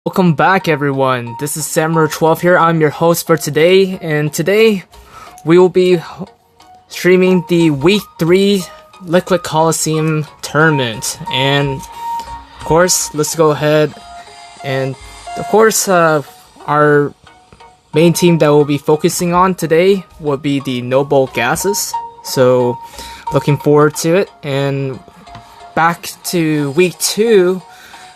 Welcome back, everyone. This is Samurai12 here. I'm your host for today, and today we will be streaming the Week 3 Liquid Colosseum tournament. And of course, let's go ahead and our main team that we'll be focusing on today will be the Noble Gases. So, looking forward to it. And back to Week 2.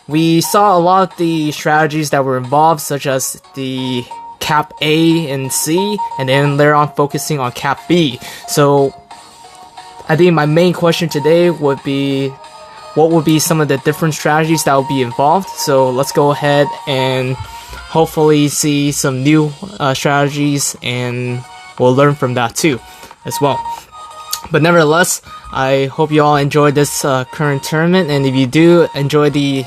We saw a lot of the strategies that were involved, such as the Cap A and C, and then later on focusing on Cap B. So, I think my main question today would be, what would be some of the different strategies that will be involved? So, let's go ahead and hopefully see some new strategies, and we'll learn from that too, as well. But nevertheless, I hope you all enjoyed this current tournament, and if you do enjoy the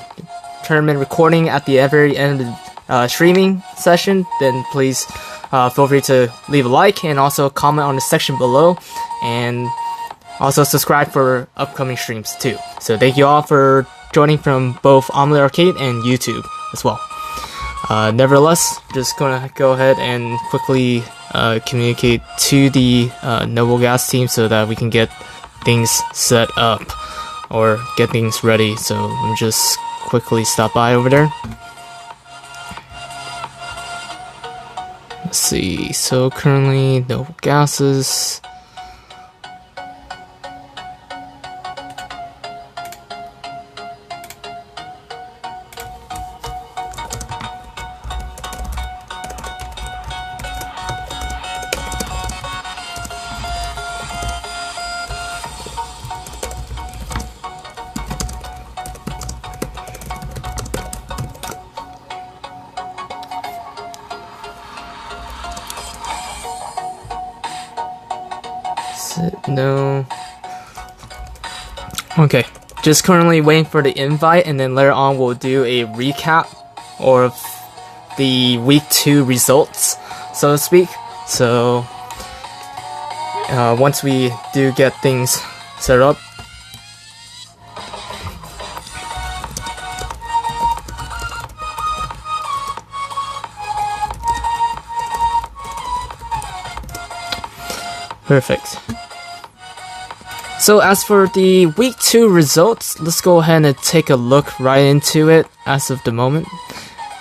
tournament recording at the very end of the streaming session, then please feel free to leave a like and also comment on the section below, and also subscribe for upcoming streams too. So thank you all for joining from both Omlet Arcade and YouTube as well. Nevertheless, just gonna go ahead and quickly communicate to the Noble Gas team so that we can get things set up or get things ready. So let me just quickly stop by over there. Let's see. So currently, Noble Gases. No. Okay, just currently waiting for the invite, and then later on we'll do a recap of the Week 2 results, so to speak. So, once we do get things set up, perfect. So as for the Week 2 results, let's go ahead and take a look right into it as of the moment.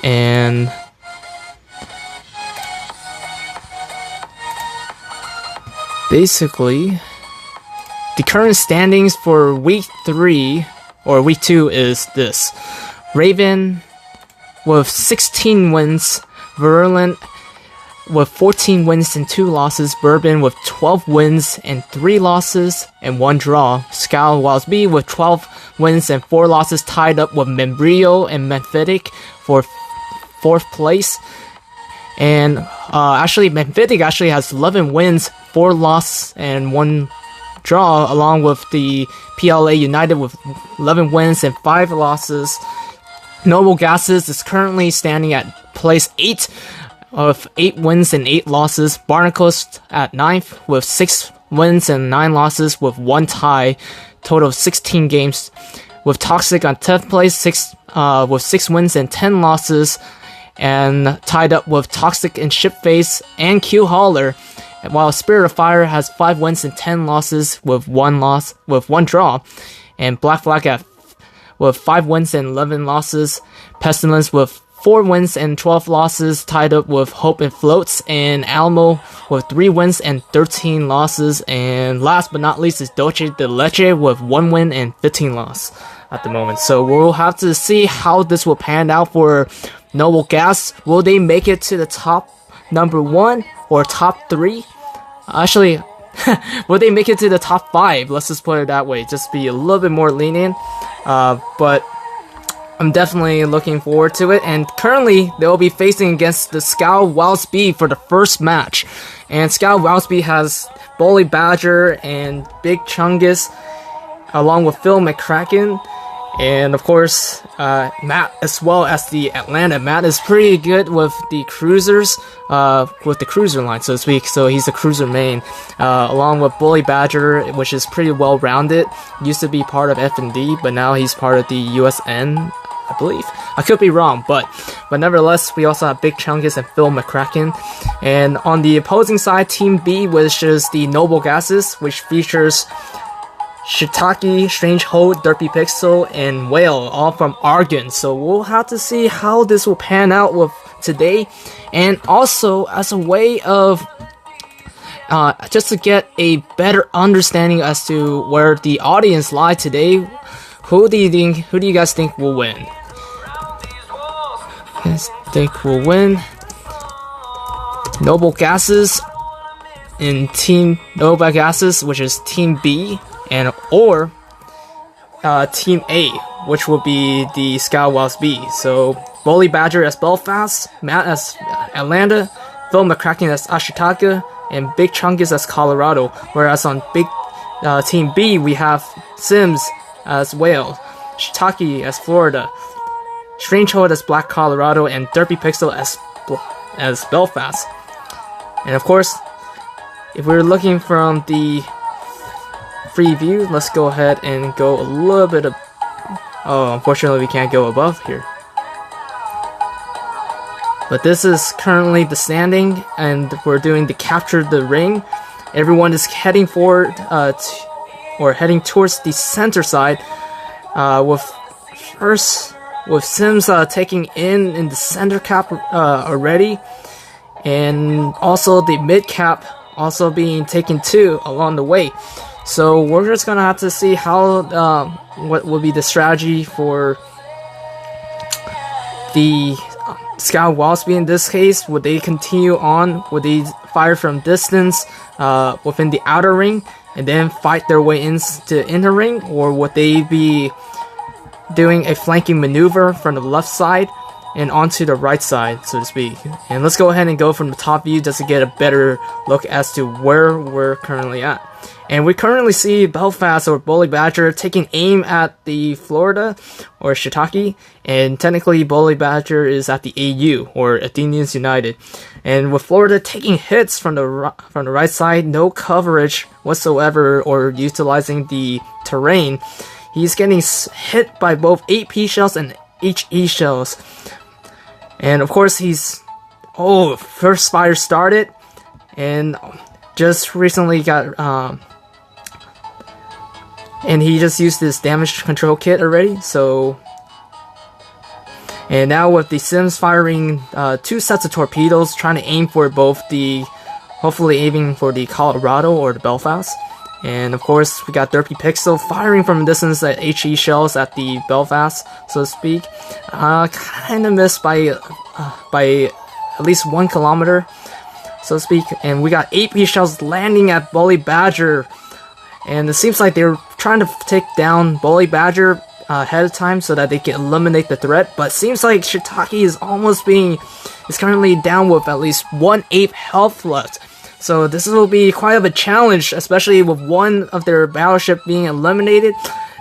And basically, the current standings for Week 3, or Week 2 is this. Raven with 16 wins, Virulent with 14 wins and 2 losses, Bourbon with 12 wins and 3 losses and 1 draw, Scowl Wilds B with 12 wins and 4 losses, tied up with Membrillo and Memphitic for 4th place. And Memphitic actually has 11 wins, 4 losses and 1 draw, along with the PLA United with 11 wins and 5 losses. Noble Gases is currently standing at place 8 of 8 wins and 8 losses. Barnacles at 9th with 6 wins and 9 losses with 1 tie, total of 16 games. With Toxic on 10th place, with 6 wins and 10 losses, and tied up with Toxic and Shipface and Q Hauler. While Spirit of Fire has 5 wins and 10 losses with 1 draw, and Black Flag with 5 wins and 11 losses. Pestilence with 4 wins and 12 losses, tied up with Hope and Floats, and Alamo with 3 wins and 13 losses. And last but not least is Dolce de Leche with 1 win and 15 losses at the moment. So we'll have to see how this will pan out for Noble Gas. Will they make it to the top number 1 or top 3? Actually, will they make it to the top 5? Let's just put it that way. Just be a little bit more lenient. But I'm definitely looking forward to it, and currently they'll be facing against the Scowl Wilds B for the first match. And Scowl Wilds B has Bully Badger and Big Chungus, along with Phil McCracken, and of course Matt as well as the Atlanta. Matt is pretty good with the cruisers, with the cruiser line, so to speak, so he's a cruiser main, along with Bully Badger, which is pretty well rounded. Used to be part of F&D, but now he's part of the USN I believe. I could be wrong, but nevertheless, we also have Big Chungus and Phil McCracken. And on the opposing side, Team B, which is the Noble Gases, which features Shiitake, Strange Hold, Derpy Pixel, and Whale, all from Argon. So we'll have to see how this will pan out with today. And also, as a way of just to get a better understanding as to where the audience lie today, who do you guys think will win? Noble Gases in Team Noble Gases, which is Team B, or Team A, which will be the Scout Wasp B. So Bully Badger as Belfast, Matt as Atlanta, Phil McCracken as Ashitaka, and Big Chungus as Colorado. Whereas on Team B, we have Sims as Wales, Shiitake as Florida, Strange Hold as Black Colorado, and Derpy Pixel as Belfast. And of course, if we're looking from the free view, let's go ahead and go a little bit of... Oh, unfortunately we can't go above here. But this is currently the standing, and we're doing the capture the ring. Everyone is heading forward, or heading towards the center side, with Sims taking in the center cap already, and also the mid cap also being taken too along the way. So we're just gonna have to see how what will be the strategy for the Scout Wasp in this case. Would they continue on? Would they fire from distance within the outer ring and then fight their way into inner ring, or would they be doing a flanking maneuver from the left side and onto the right side, so to speak? And let's go ahead and go from the top view just to get a better look as to where we're currently at. And we currently see Belfast or Bully Badger taking aim at the Florida or Shiitake, and technically Bully Badger is at the AU or Athenians United. And with Florida taking hits from the right side, no coverage whatsoever or utilizing the terrain, he's getting hit by both AP shells and HE shells. And of course first fire started, and just recently got and he just used this damage control kit already. So, and now with the Sims firing 2 sets of torpedoes, trying to aim for both hopefully aiming for the Colorado or the Belfast. And of course, we got Derpy Pixel firing from a distance at HE shells at the Belfast, so to speak. Kind of missed by at least 1 kilometer, so to speak. And we got AP shells landing at Bully Badger. And it seems like they're trying to take down Bully Badger ahead of time so that they can eliminate the threat. But it seems like Shiitake is currently down with at least 1 AP health left. So this will be quite of a challenge, especially with one of their battleship being eliminated.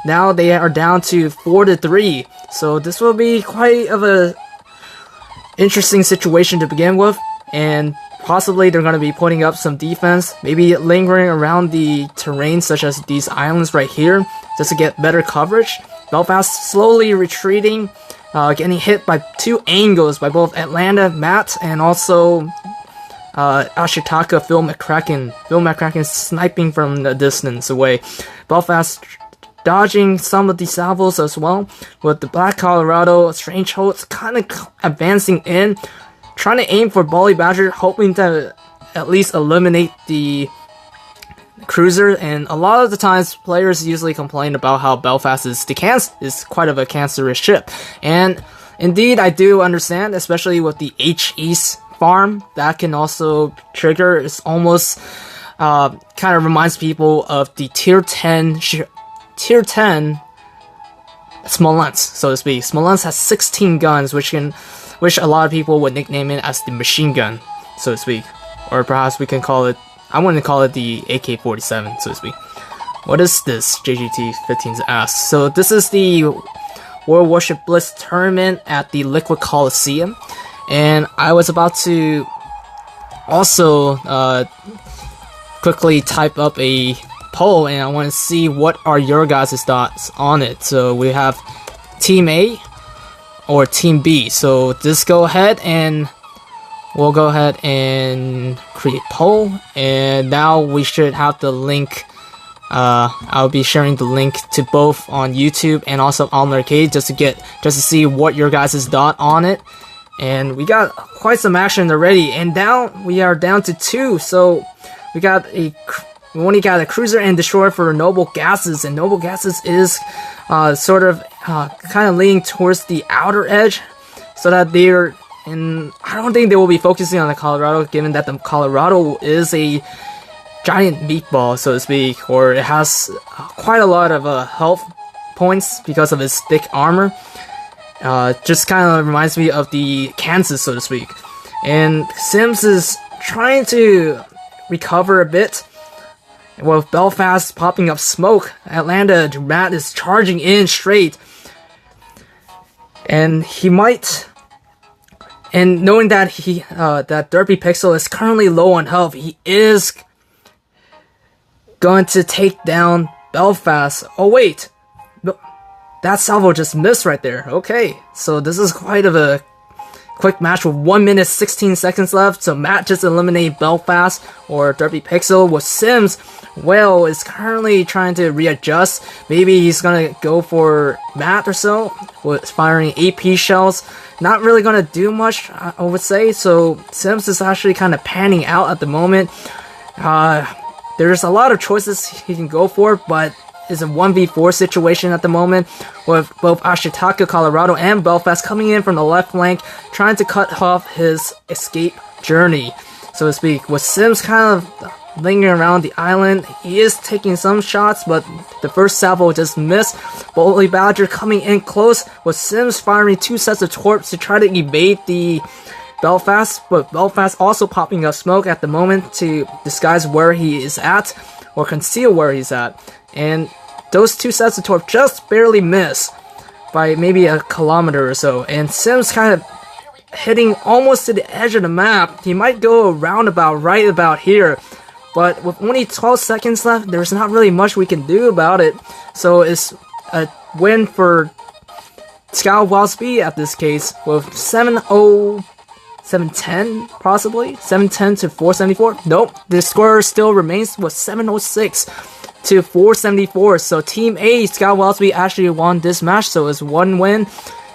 Now they are down to 4-3. So this will be quite of a interesting situation to begin with. And possibly they're going to be putting up some defense, maybe lingering around the terrain such as these islands right here, just to get better coverage. Belfast slowly retreating, getting hit by 2 angles by both Atlanta, Matt, and also Ashitaka, Phil McCracken. Phil McCracken sniping from the distance away. Belfast dodging some of the salvos as well, with the Black Colorado, Strange Holds kind of advancing in, trying to aim for Bully Badger, hoping to at least eliminate the cruiser. And a lot of the times, players usually complain about how Belfast is quite of a cancerous ship. And indeed, I do understand, especially with the HE farm that can also trigger. It's almost kind of reminds people of the tier 10 Smolensk, so to speak. Smolensk has 16 guns, which a lot of people would nickname it as the machine gun, so to speak. Or perhaps we can call it, I want to call it the AK-47, so to speak. What is this? JGT15's asked. So this is the World Warship Blitz tournament at the Liquid Colosseum. And I was about to also quickly type up a poll, and I want to see what are your guys' thoughts on it. So we have Team A, or Team B. So just go ahead and we'll go ahead and create poll, and now we should have the link. I'll be sharing the link to both on YouTube and also Omlet Arcade just to see what your guys' thought on it. And we got quite some action already, and now we are down to 2. So we only got a cruiser and destroyer for Noble Gases, and Noble Gases is sort of kind of leaning towards the outer edge, so that they're. And I don't think they will be focusing on the Colorado, given that the Colorado is a giant meatball, so to speak, or it has quite a lot of health points because of its thick armor. Just kind of reminds me of the Kansas, so to speak. And Sims is trying to recover a bit. With Belfast popping up smoke, Atlanta Matt is charging in straight. And he might... And knowing that that Derpy Pixel is currently low on health, he is going to take down Belfast. Oh wait, that salvo just missed right there. Okay, so this is quite of a quick match with 1 minute 16 seconds left. So Matt just eliminated Belfast or Derpy Pixel. With Sims, well, is currently trying to readjust. Maybe he's gonna go for Matt or so with firing AP shells. Not really gonna do much, I would say. So Sims is actually kind of panning out at the moment. There's a lot of choices he can go for, but it's a 1v4 situation at the moment, with both Ashitaka, Colorado, and Belfast coming in from the left flank, trying to cut off his escape journey, so to speak. With Sims kind of lingering around the island, he is taking some shots, but the first salvo just missed. Bully Badger coming in close, with Sims firing 2 sets of torps to try to evade the Belfast, but Belfast also popping up smoke at the moment to disguise where he is at, or conceal where he's at. And those 2 sets of torps just barely miss by maybe a kilometer or so. And Sims kind of hitting almost to the edge of the map. He might go right about here. But with only 12 seconds left, there's not really much we can do about it. So it's a win for Scout Wild Speed at this case, with 7-0, 7-10 possibly? 7-10 to 474? Nope, the score still remains with 706 to 474. So Team A, Scout Wild Speed, actually won this match. So it's 1 win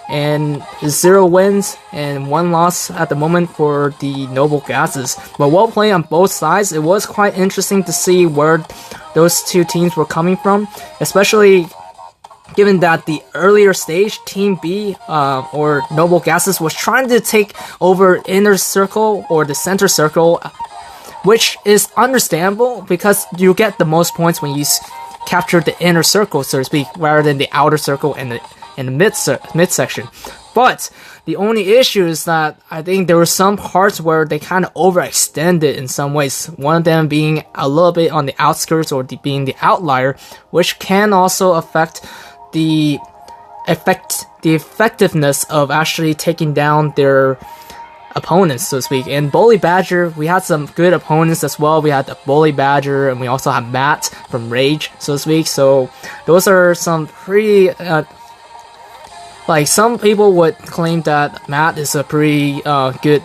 and 0 wins and 1 loss at the moment for the Noble Gases. But well played on both sides. It was quite interesting to see where those 2 teams were coming from, especially given that the earlier stage, Team B, or Noble Gases, was trying to take over inner circle or the center circle, which is understandable because you get the most points when you capture the inner circle, so to speak, rather than the outer circle and the midsection. But the only issue is that I think there were some parts where they kind of overextended in some ways. One of them being a little bit on the outskirts, or being the outlier, which can also affect the effectiveness of actually taking down their opponents, so to speak. And Bully Badger, we had some good opponents as well. We had the Bully Badger, and we also had Matt from Rage, so to speak. So those are some pretty like, some people would claim that Matt is a pretty good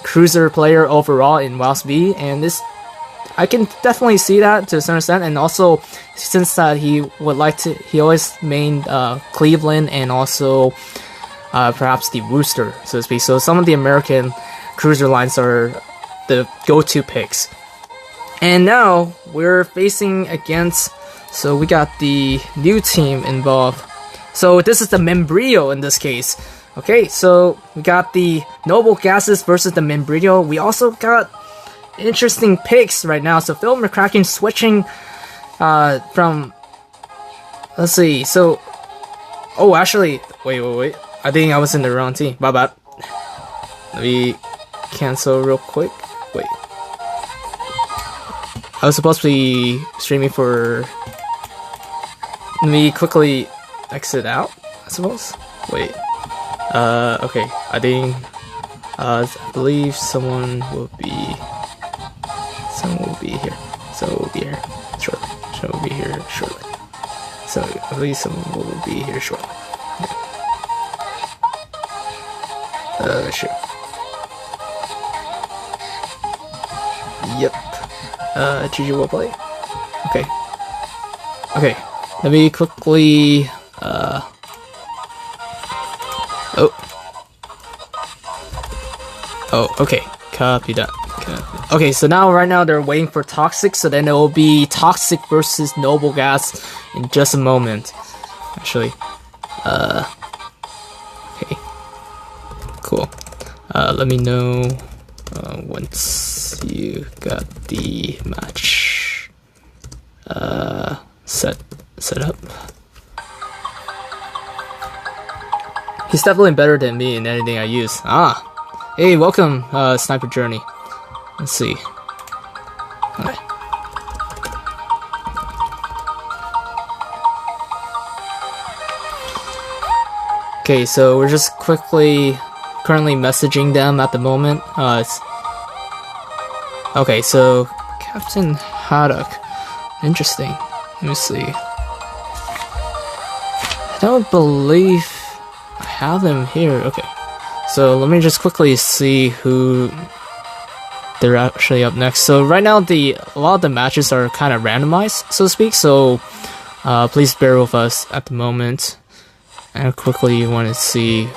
cruiser player overall in WoW V, and this, I can definitely see that to a certain extent. And also, since he would like to, he always mained Cleveland and also perhaps the Rooster, so to speak. So some of the American cruiser lines are the go-to picks. And now we're facing against, so we got the new team involved. So this is the Membrillo in this case. Okay, so we got the Noble Gases versus the Membrillo. We also got interesting picks right now. So Phil McCracken switching from, let's see, so, oh, actually, wait. I think I was in the wrong team. My bad. Let me cancel real quick. Wait. I was supposed to be streaming for, let me quickly exit out, I suppose. Wait. Okay. I think, I believe someone will be here. Someone will be here shortly. So I believe someone will be here shortly. Sure. Yep. GG will play. Okay. Okay. Let me quickly. Oh, okay. Copy that. Okay, so right now they're waiting for Toxic, so then it will be Toxic versus Noble Gas in just a moment. Actually, okay, cool. Let me know once you got the match set up. He's definitely better than me in anything I use. Ah. Hey, welcome, Sniper Journey. Let's see. Okay. Okay, so we're just currently messaging them at the moment. Okay, so Captain Haddock. Interesting. Let me see. I don't believe I have them here. Okay. So let me just quickly see who they're actually up next. So right now a lot of the matches are kind of randomized, so to speak. So please bear with us at the moment. And I quickly want to see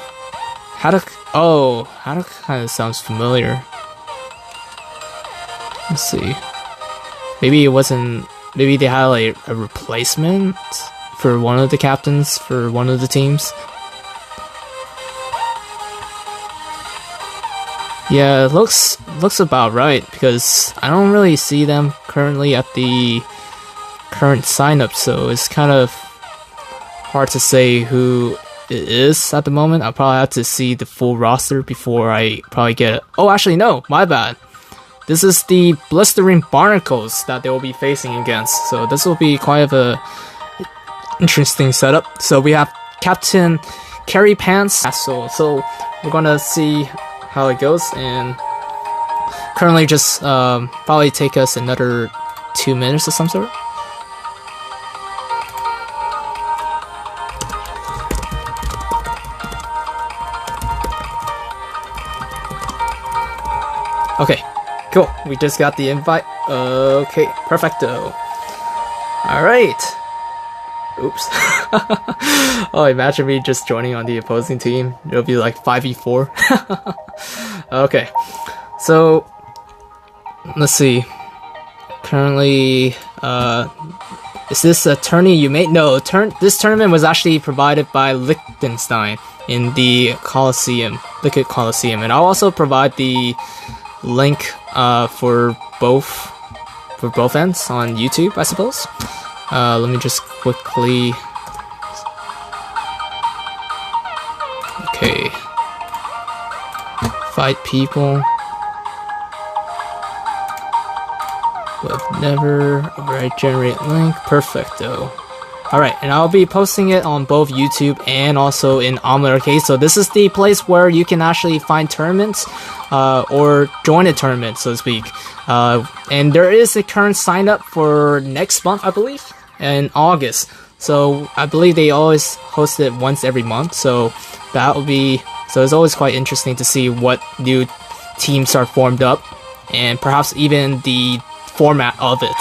Haddock. Oh, Haddock kind of sounds familiar. Let's see. Maybe it wasn't. Maybe they had like a replacement for one of the captains for one of the teams. Yeah, it looks about right, because I don't really see them currently at the current sign-up, so it's kind of hard to say who it is at the moment. I'll probably have to see the full roster before I probably get it. Oh, actually, no, my bad. This is the Blistering Barnacles that they will be facing against, so this will be quite of a interesting setup. So we have Captain Carry Pants, so we're gonna see how it goes, and currently just probably take us another 2 minutes of some sort. Okay, cool. We just got the invite. Okay, perfecto. Alright. Oops. Oh, imagine me just joining on the opposing team. It'll be like 5v4. Okay. So, let's see. Currently, is this a tourney you made? No, this tournament was actually provided by Liechtenstein in the Colosseum, Liquid Colosseum. And I'll also provide the link for both ends on YouTube, I suppose. Let me just quickly. Okay. Fight people. With never. Alright, generate link. Perfecto. Alright, and I'll be posting it on both YouTube and also in Omlet Arcade. So this is the place where you can actually find tournaments or join a tournament, so to speak. And there is a current sign up for next month, I believe, in August. So I believe they always host it once every month. So that will be. So it's always quite interesting to see what new teams are formed up, and perhaps even the format of it.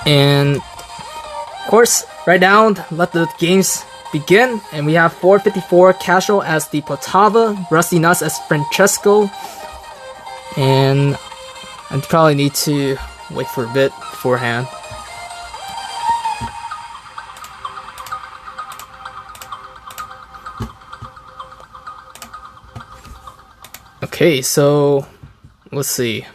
And of course, right now, let the games begin. And we have 454 Casual as the Potava, Rusty Nuts as Francesco, and I probably need to wait for a bit beforehand. Okay, so let's see.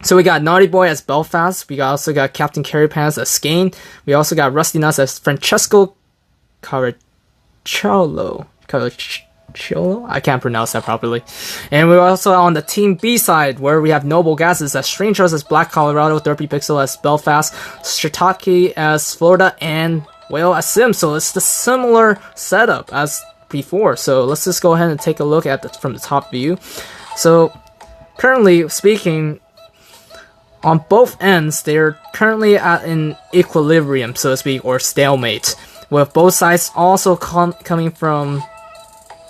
So we got Naughty Boy as Belfast. We also got Captain Carry Pants as Skane. We also got Rusty Nuts as Francesco Caracciolo. I can't pronounce that properly. And we're also on the Team B side, where we have Noble Gases as Strangers as Black Colorado, Derpy Pixel as Belfast, Strataki as Florida, and Whale as Sim. So it's the similar setup as before. So let's just go ahead and take a look at from the top view. So currently speaking, on both ends, they're currently at an equilibrium, so to speak, or stalemate, with both sides also coming from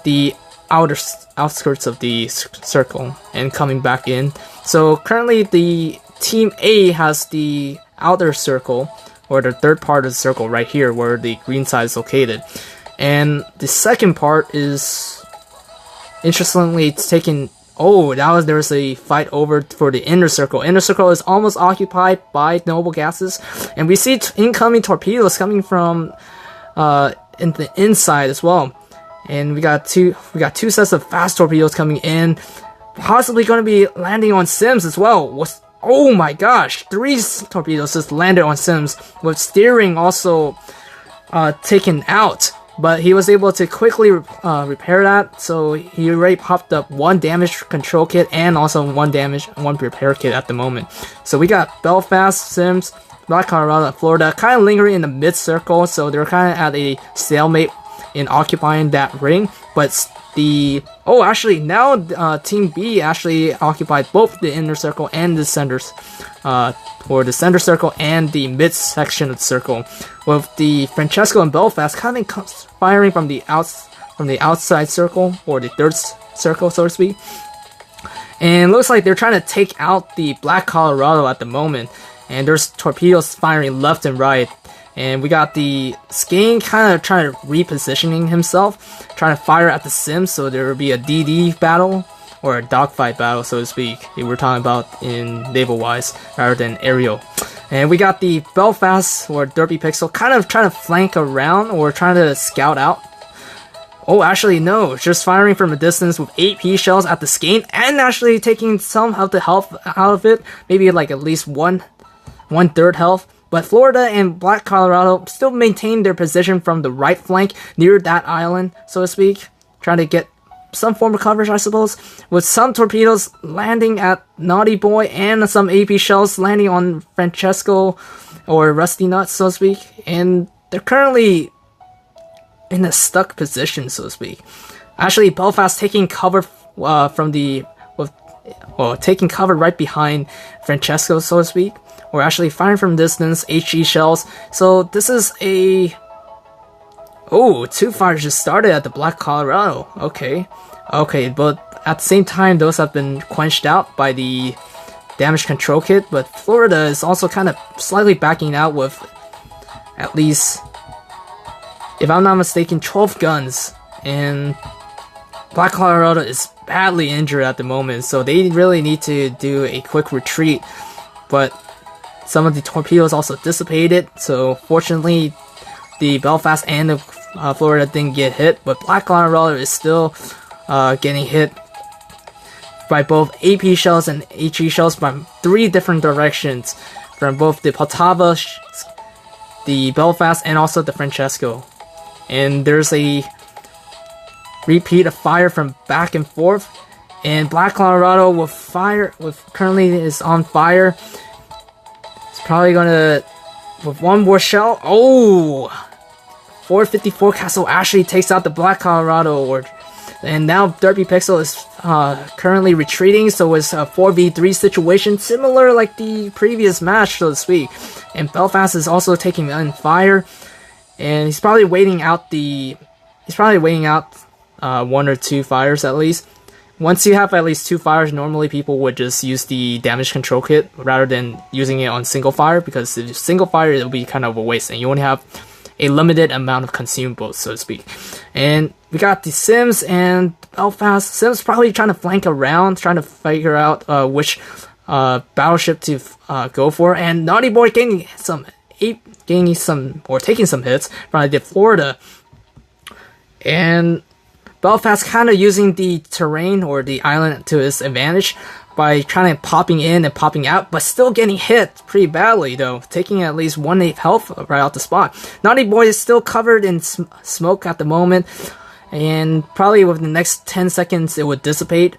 the outskirts of the circle and coming back in. So currently the Team A has the outer circle, or the third part of the circle right here where the green side is located. And the second part is, interestingly, it's taken... Oh, there's a fight over for the inner circle. Inner circle is almost occupied by noble gases, and we see incoming torpedoes coming from in the inside as well. And we got two sets of fast torpedoes coming in, possibly going to be landing on Sims as well. Oh my gosh, 3 torpedoes just landed on Sims, with steering also taken out. But he was able to quickly repair that, so he already popped up 1 damage control kit and also 1 repair kit at the moment. So we got Belfast, Sims, Black Colorado, and Florida kind of lingering in the mid-circle, so they're kind of at a stalemate in occupying that ring. But actually now Team B actually occupied both the inner circle and the centers, or the center circle and the mid section of the circle, with the Francesco and Belfast kind of firing from the outside circle, or the third circle, so to speak. And it looks like they're trying to take out the Black Colorado at the moment, and there's torpedoes firing left and right. And we got the Skane kind of trying to repositioning himself, trying to fire at the Sims, so there will be a DD battle, or a dogfight battle, so to speak, if we're talking about in naval-wise, rather than aerial. And we got the Belfast, or Derpy Pixel, kind of trying to flank around, or trying to scout out. Oh, actually, no, just firing from a distance with 8P shells at the Skane, and actually taking some of the health out of it, maybe like at least one-third health. But Florida and Black Colorado still maintain their position from the right flank near that island, so to speak, trying to get some form of coverage, I suppose, with some torpedoes landing at Naughty Boy and some AP shells landing on Francesco, or Rusty Nuts, so to speak. And they're currently in a stuck position, so to speak. Actually, Belfast taking cover taking cover right behind Francesco, so to speak. Or actually firing from distance, HE shells. So this is a... Oh, 2 fires just started at the Black Colorado. Okay, but at the same time, those have been quenched out by the damage control kit. But Florida is also kind of slightly backing out with, at least, if I'm not mistaken, 12 guns. And Black Colorado is badly injured at the moment, so they really need to do a quick retreat. But some of the torpedoes also dissipated, so fortunately the Belfast and the Florida didn't get hit, but Black Colorado is still getting hit by both AP shells and HE shells from 3 different directions, from both the Poltava, the Belfast, and also the Francesco. And there's a repeat of fire from back and forth, and Black Colorado currently is on fire. Probably gonna, with 1 more shell. Oh! 454 Castle actually takes out the Black Colorado, and now Derpy Pixel is currently retreating, so it's a 4v3 situation, similar like the previous match, so to speak. And Belfast is also taking on fire, and he's probably waiting out 1 or 2 fires at least. Once you have at least 2 fires, normally people would just use the damage control kit rather than using it on single fire, because if single fire, it'll be kind of a waste, and you only have a limited amount of consumables, so to speak. And we got the Sims and Belfast. Sims probably trying to flank around, trying to figure out which battleship to go for, and Naughty Boy taking some hits from the Florida. And Belfast kind of using the terrain or the island to its advantage by trying to popping in and popping out, but still getting hit pretty badly though, taking at least 1/8 health right out the spot. Naughty Boy is still covered in smoke at the moment, and probably within the next 10 seconds it would dissipate.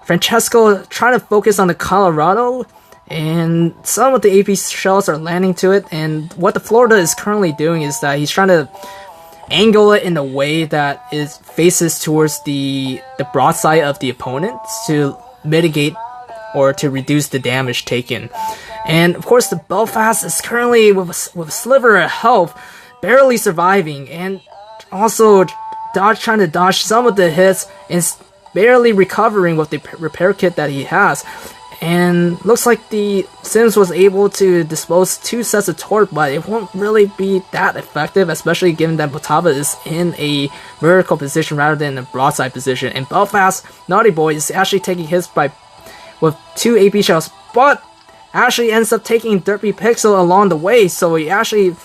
Francesco trying to focus on the Colorado, and some of the AP shells are landing to it, and what the Florida is currently doing is that he's trying to angle it in a way that it faces towards the broadside of the opponent to mitigate or to reduce the damage taken. And of course the Belfast is currently with a sliver of health, barely surviving, and also trying to dodge some of the hits and barely recovering with the repair kit that he has. And looks like the Sims was able to dispose 2 sets of torque, but it won't really be that effective, especially given that Potava is in a vertical position rather than a broadside position. And Belfast, Naughty Boy, is actually taking hits with 2 AP shells, but actually ends up taking Derpy Pixel along the way, so he actually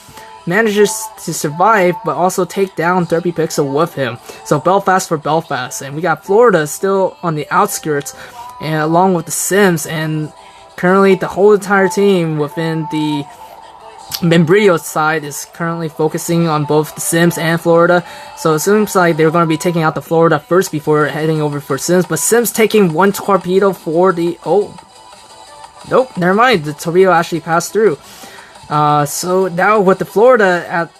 manages to survive, but also take down Derpy Pixel with him. So Belfast for Belfast, and we got Florida still on the outskirts, and along with the Sims, and currently the whole entire team within the Membrillo side is currently focusing on both the Sims and Florida. So it seems like they're going to be taking out the Florida first before heading over for Sims, but Sims taking 1 torpedo for the... oh, nope, never mind, the torpedo actually passed through. So now with the Florida at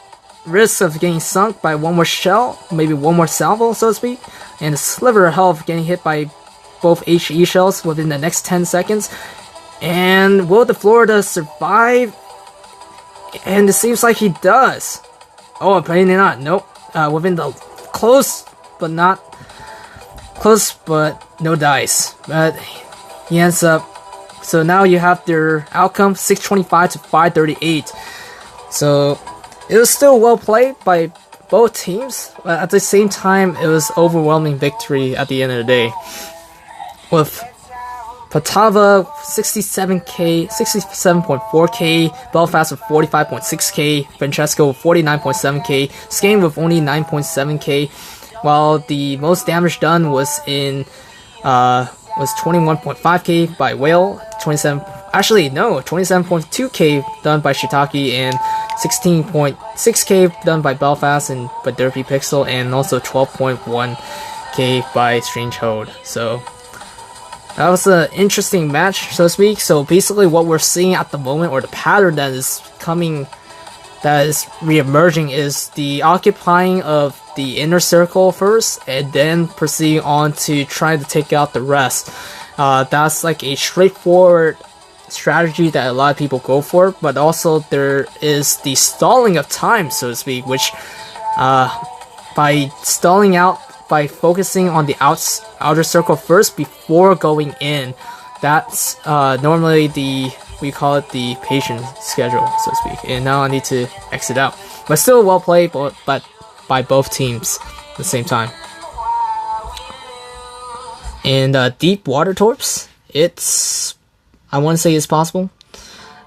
risk of getting sunk by 1 more shell, maybe 1 more salvo, so to speak, and a sliver of health getting hit by both HE shells within the next 10 seconds. And will the Florida survive? And it seems like he does. Oh, apparently not. Nope. Within the close, but no dice. But he ends up. So now you have their outcome 625 to 538. So it was still well played by both teams, but at the same time, it was overwhelming victory at the end of the day. With Potava 67k, 67.4k, Belfast with 45.6k, Francesco with 49.7k, Skane with only 9.7k, while the most damage done was 21.5k by Whale, 27.2k done by Shiitake, and 16.6k done by Belfast and by Derpy Pixel, and also 12.1k by Strange Hold. So that was an interesting match, so to speak. So basically what we're seeing at the moment, or the pattern that is coming, that is re-emerging, is the occupying of the inner circle first, and then proceeding on to trying to take out the rest. That's like a straightforward strategy that a lot of people go for, but also there is the stalling of time, so to speak, which by stalling out, by focusing on the outer circle first before going in, that's normally we call it the patient schedule, so to speak. And now I need to exit out, but still well played, but by both teams at the same time. And deep water torps, I want to say it's possible.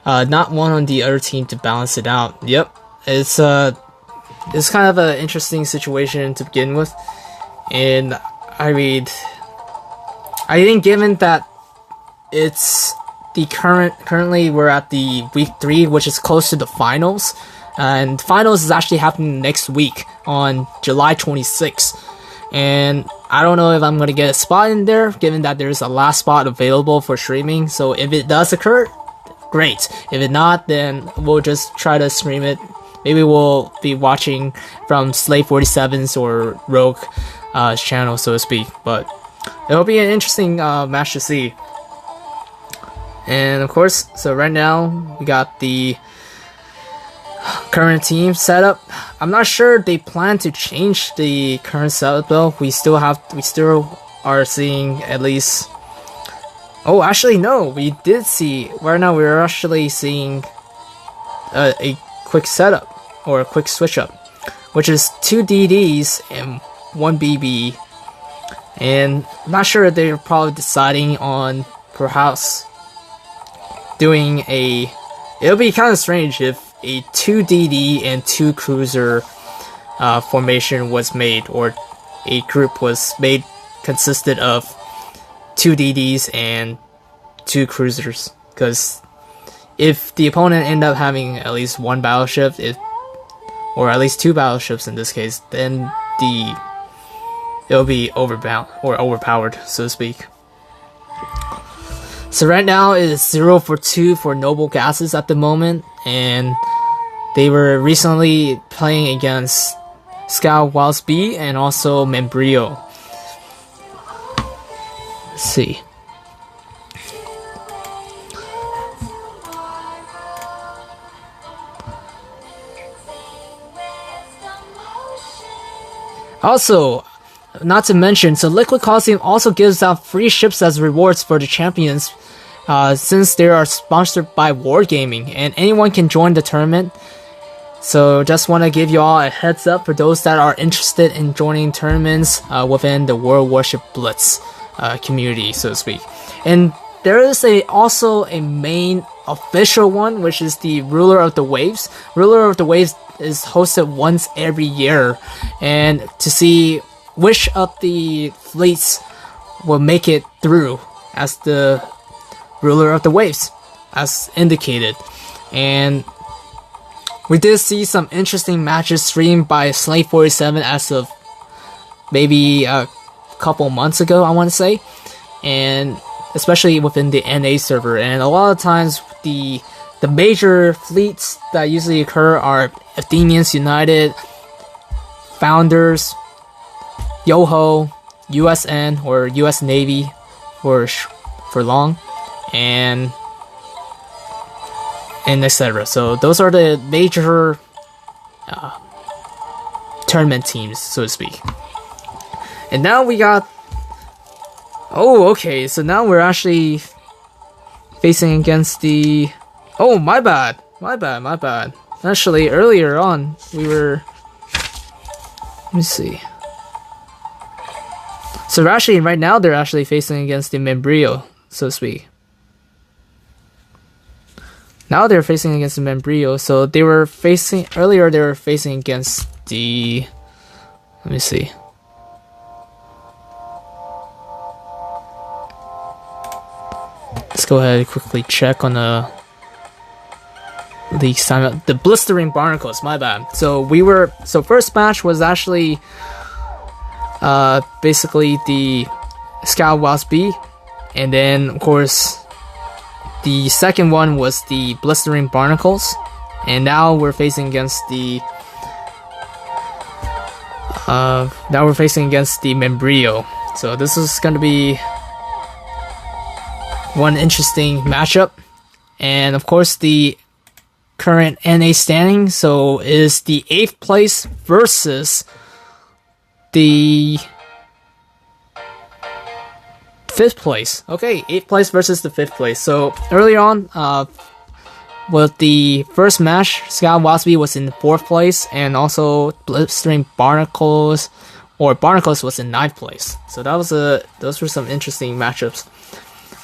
Not one on the other team to balance it out. Yep, it's kind of an interesting situation to begin with. And I think given that it's the currently we're at the week 3, which is close to the finals, and finals is actually happening next week on July 26th. And I don't know if I'm gonna get a spot in there, given that there's a last spot available for streaming. So if it does occur, great. If it not, then we'll just try to stream it. Maybe we'll be watching from Slave 47's or Rogue channel, so to speak. But it'll be an interesting match to see. And of course, so right now we got the current team setup. I'm not sure they plan to change the current setup though. We still are seeing at least. Oh, actually no, we did see. Right now we're actually seeing a quick setup, or a quick switch up, which is 2 DDs and 1 BB. And I'm not sure if they're probably deciding on perhaps doing a. It'll be kind of strange if a 2 DD and 2 cruiser formation was made, or a group was made consisted of 2 DDs and 2 cruisers. Because if the opponent end up having at least 1 battleship, or at least 2 battleships in this case, then it'll be overpowered, so to speak. So right now it is 0 for 2 for Noble Gases at the moment, and they were recently playing against Scout Wiles B and also Membrillo. Let's see. Also, not to mention, so Liquid Colosseum also gives out free ships as rewards for the champions, since they are sponsored by Wargaming, and anyone can join the tournament. So just want to give you all a heads up for those that are interested in joining tournaments within the World Warship Blitz community, so to speak. And there is also a main official one, which is the Ruler of the Waves. Ruler of the Waves is hosted once every year, and to see which of the fleets will make it through as the Ruler of the Waves, as indicated. And we did see some interesting matches streamed by Slave 47 as of maybe a couple months ago, I want to say, and especially within the NA server. And a lot of times the major fleets that usually occur are Athenians United, Founders, Yoho, USN or US Navy for long, and etc. So those are the major tournament teams, so to speak. And now we got... Oh, okay, so now we're actually facing against the... Oh, my bad. Actually, earlier on, we were... Let me see. So actually, right now, they're actually facing against the Membrillo, so to speak. Now they're facing against the Membrillo, so they were facing... Earlier, they were facing against the... Let me see. Let's go ahead and quickly check on the league time. The Blistering Barnacles, my bad. So first match was actually basically the Scout Wasp B, and then of course the second one was the Blistering Barnacles, and now we're facing against the Membrillo. So this is gonna be one interesting matchup. And of course the current NA standing, so is the 8th place versus the 5th place. Okay, 8th place versus the 5th place. So earlier on, with the first match, Scout Wasby was in 4th place, and also Blistering Barnacles was in 9th place. So those were some interesting matchups.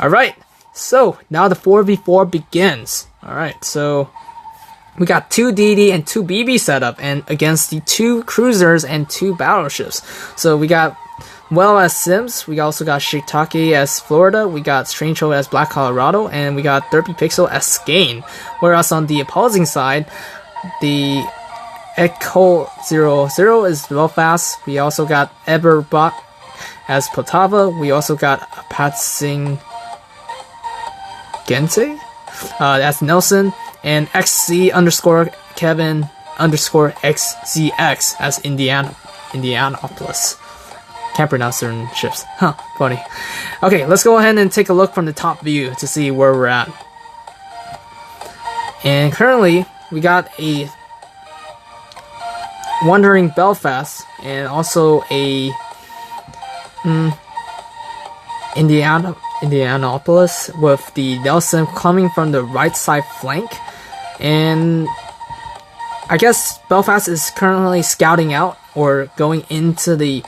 Alright, so now the 4v4 begins. Alright, so we got 2 DD and 2 BB set up, and against the 2 cruisers and 2 battleships. So we got as Sims, we also got Shiitake as Florida, we got Strangehold as Black Colorado, and we got Derpy Pixel as Skane. Whereas on the opposing side, the Echo 00 is Belfast. We also got Eberbach as Potava. We also got Patsing Gente, that's Nelson, and XC_Kevin_XZX as Indianapolis. Can't pronounce certain ships. Huh, funny. Okay, let's go ahead and take a look from the top view to see where we're at. And currently, we got a Wandering Belfast and also a Indianapolis with the Nelson coming from the right side flank. And I guess Belfast is currently scouting out or going into the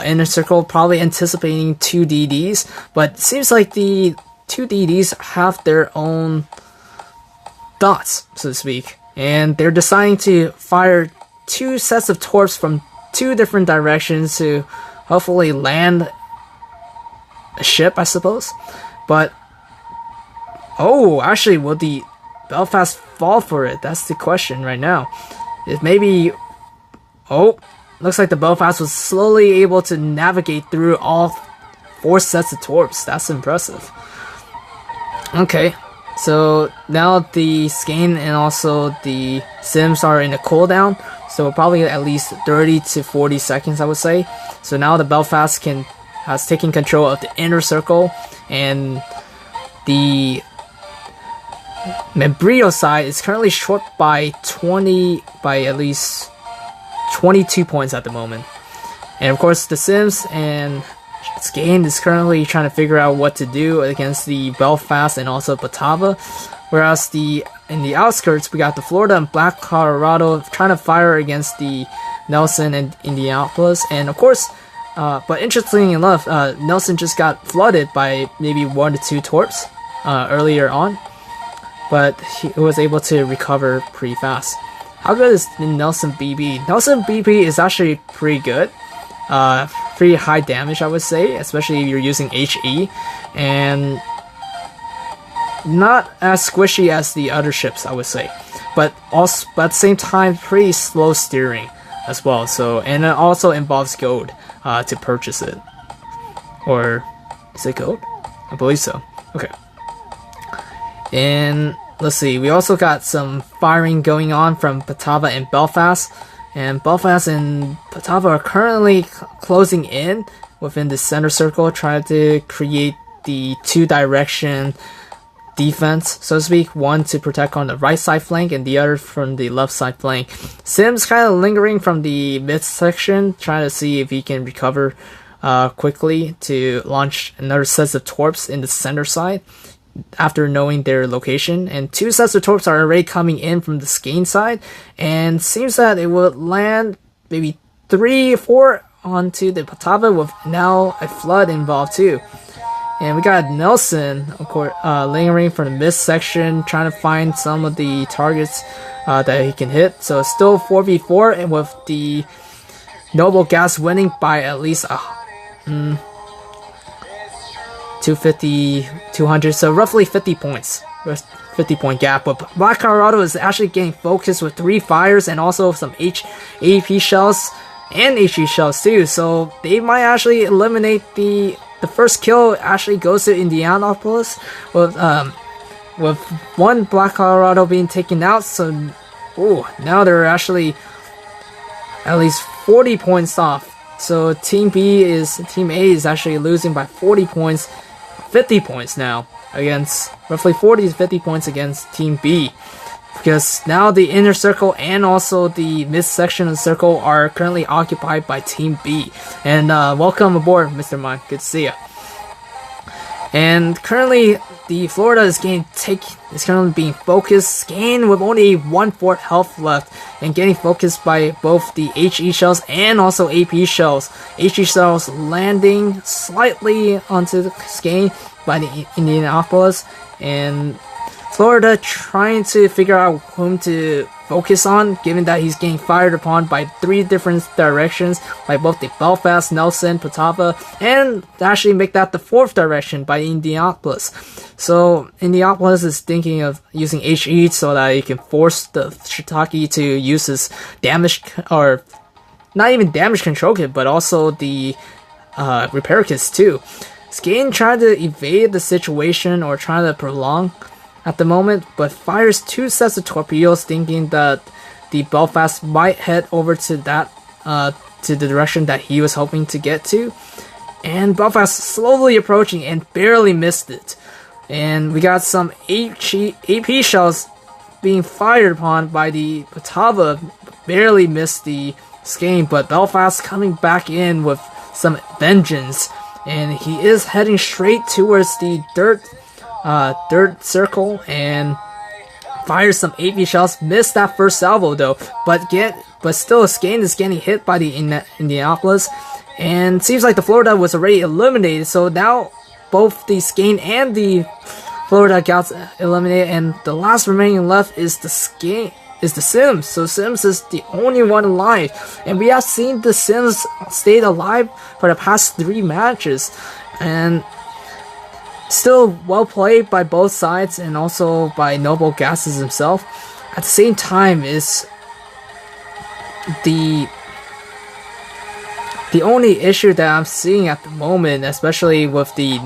inner circle, probably anticipating 2 DDs, but it seems like the 2 DDs have their own thoughts, so to speak, and they're deciding to fire 2 sets of torps from 2 different directions to hopefully land a ship, I suppose. But actually, will the Belfast fall for it? That's the question right now. If maybe... looks like the Belfast was slowly able to navigate through all 4 sets of torps. That's impressive. Okay, so now the Skane and also the Sims are in a cooldown, so probably at least 30 to 40 seconds, I would say. So now the Belfast has taken control of the inner circle, and the Membrillo side is currently short by at least 22 points at the moment. And of course, the Sims and Skane is currently trying to figure out what to do against the Belfast and also Batava. Whereas in the outskirts, we got the Florida and Black Colorado trying to fire against the Nelson and Indianapolis. And of course, but interestingly enough, Nelson just got flooded by maybe 1 to 2 torps earlier on. But he was able to recover pretty fast. How good is the Nelson BB? Nelson BB is actually pretty good. Pretty high damage, I would say, especially if you're using HE. And not as squishy as the other ships, I would say, but at the same time pretty slow steering as well. So, and it also involves gold to purchase it, or is it gold? I believe so. Okay. And let's see, we also got some firing going on from Batava and Belfast, and Belfast and Batava are currently closing in within the center circle, trying to create the 2-direction defense, so to speak, one to protect on the right side flank and the other from the left side flank. Sims kind of lingering from the midsection, trying to see if he can recover quickly to launch another set of torps in the center side after knowing their location. And 2 sets of torps are already coming in from the Skane side, and seems that it will land maybe 3 or 4 onto the Batava, with now a flood involved too. And we got Nelson, of course, lingering from the midsection, trying to find some of the targets that he can hit. So it's still 4v4, and with the Noble Gas winning by at least 250, 200, so roughly 50 points. 50-point gap. But Black Colorado is actually getting focused with 3 fires and also some AP shells and HE shells too. So they might actually eliminate the first kill actually goes to Indianapolis with 1 Black Colorado being taken out. So now they're actually at least 40 points off. So Team A is actually losing by 40 points, 50 points now against roughly 40 to 50 points against Team B. Because now the inner circle and also the midsection of the circle are currently occupied by Team B. And welcome aboard, Mr. Mine. Good to see you. And currently, the Florida is currently being focused. Skane with only 1/4 health left, and getting focused by both the HE shells and also AP shells. HE shells landing slightly onto the Skane by the Indianapolis, and Florida trying to figure out whom to focus on, given that he's getting fired upon by 3 different directions by both the Belfast, Nelson, Batava, and actually make that the 4th direction by Indianapolis. So Indianapolis is thinking of using HE so that he can force the Shiitake to use his damage, or not even damage control kit, but also the repair kits too. Skane trying to evade the situation or trying to prolong at the moment, but fires 2 sets of torpedoes, thinking that the Belfast might head over to that to the direction that he was hoping to get to. And Belfast slowly approaching and barely missed it. And we got some AP shells being fired upon by the Batava, barely missed the Skane, but Belfast coming back in with some vengeance, and he is heading straight towards the dirt circle and fires some AP shells. Missed that first salvo though, but still Skane is getting hit by the Indianapolis, and seems like the Florida was already eliminated. So now both the Skane and the Florida got eliminated, and the last remaining left is the Sims. So Sims is the only one alive, and we have seen the Sims stayed alive for the past 3 matches, and still well played by both sides and also by Noble Gases himself. At the same time, is the only issue that I'm seeing at the moment, especially with the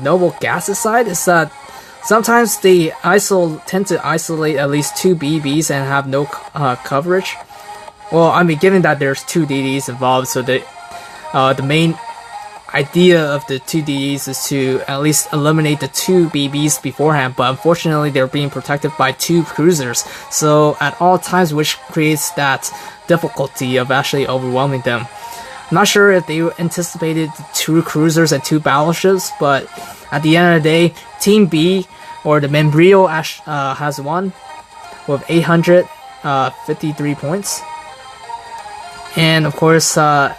Noble Gases side, is that sometimes they tend to isolate at least 2 BBs and have no coverage. Well, I mean, given that there's 2 DDs involved, so the main idea of the 2 DDs is to at least eliminate the 2 BBs beforehand, but unfortunately they're being protected by 2 cruisers, so at all times, which creates that difficulty of actually overwhelming them. I'm not sure if they anticipated 2 cruisers and 2 battleships, but at the end of the day, Team B, or the Membrillo, has won with 853 points. And of course, it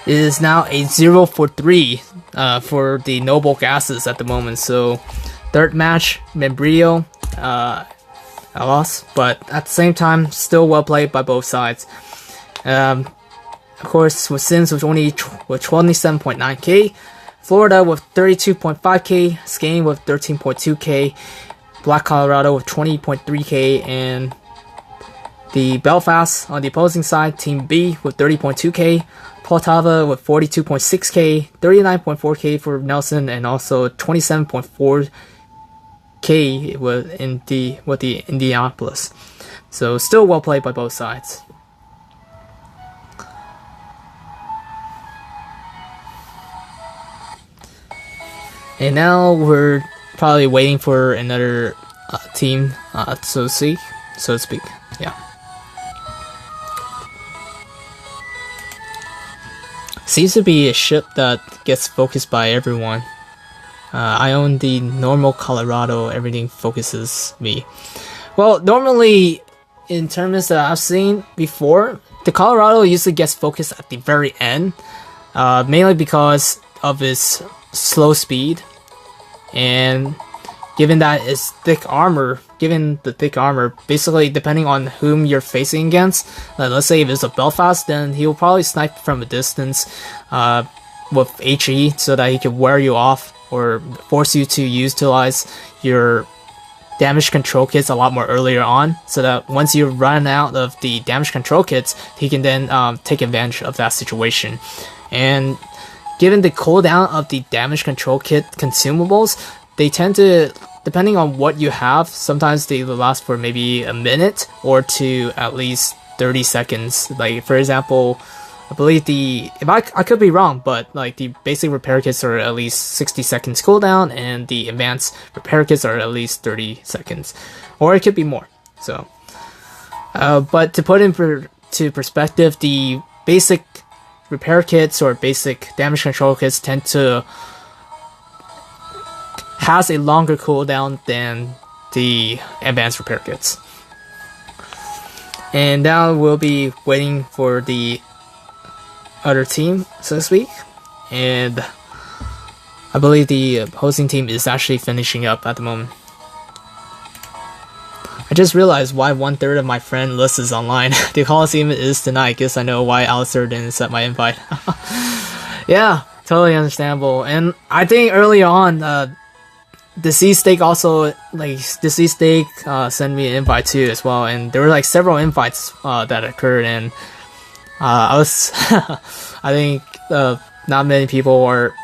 is now a 0-for-3 for the noble gases at the moment. So, third match, Membrillo, a loss, but at the same time, still well played by both sides. Of course, with Sims with 27.9k, Florida with 32.5k, Skane with 13.2k, Black Colorado with 20.3k, and the Belfast on the opposing side, Team B with 30.2k, Poltava with 42.6k, 39.4k for Nelson, and also 27.4k with the Indianapolis. So still well played by both sides. And now we're probably waiting for another team, so to speak. Yeah. Seems to be a ship that gets focused by everyone. I own the normal Colorado, everything focuses me. Well, normally in tournaments that I've seen before, the Colorado usually gets focused at the very end, mainly because of its slow speed, and given the thick armor, basically depending on whom you're facing against, let's say if it's a Belfast, then he'll probably snipe from a distance with HE so that he can wear you off or force you to utilize your damage control kits a lot more earlier on, so that once you run out of the damage control kits, he can then take advantage of that situation. And given the cooldown of the damage control kit consumables, they tend to, depending on what you have, sometimes they will last for maybe a minute or to at least 30 seconds. Like, for example, I believe I could be wrong, but like the basic repair kits are at least 60 seconds cooldown, and the advanced repair kits are at least 30 seconds. Or it could be more. So, but to put into perspective, the basic repair kits or basic damage control kits tend to has a longer cooldown than the advanced repair kits. And now we'll be waiting for the other team, so to speak. And I believe the opposing team is actually finishing up at the moment. I just realized why 1/3 of my friend list is online. The Colosseum is tonight. Guess I know why Alistair didn't accept my invite. Yeah, totally understandable. And I think earlier on, the Sea Steak also, sent me an invite too as well. And there were like several invites that occurred, and I was, I think not many people are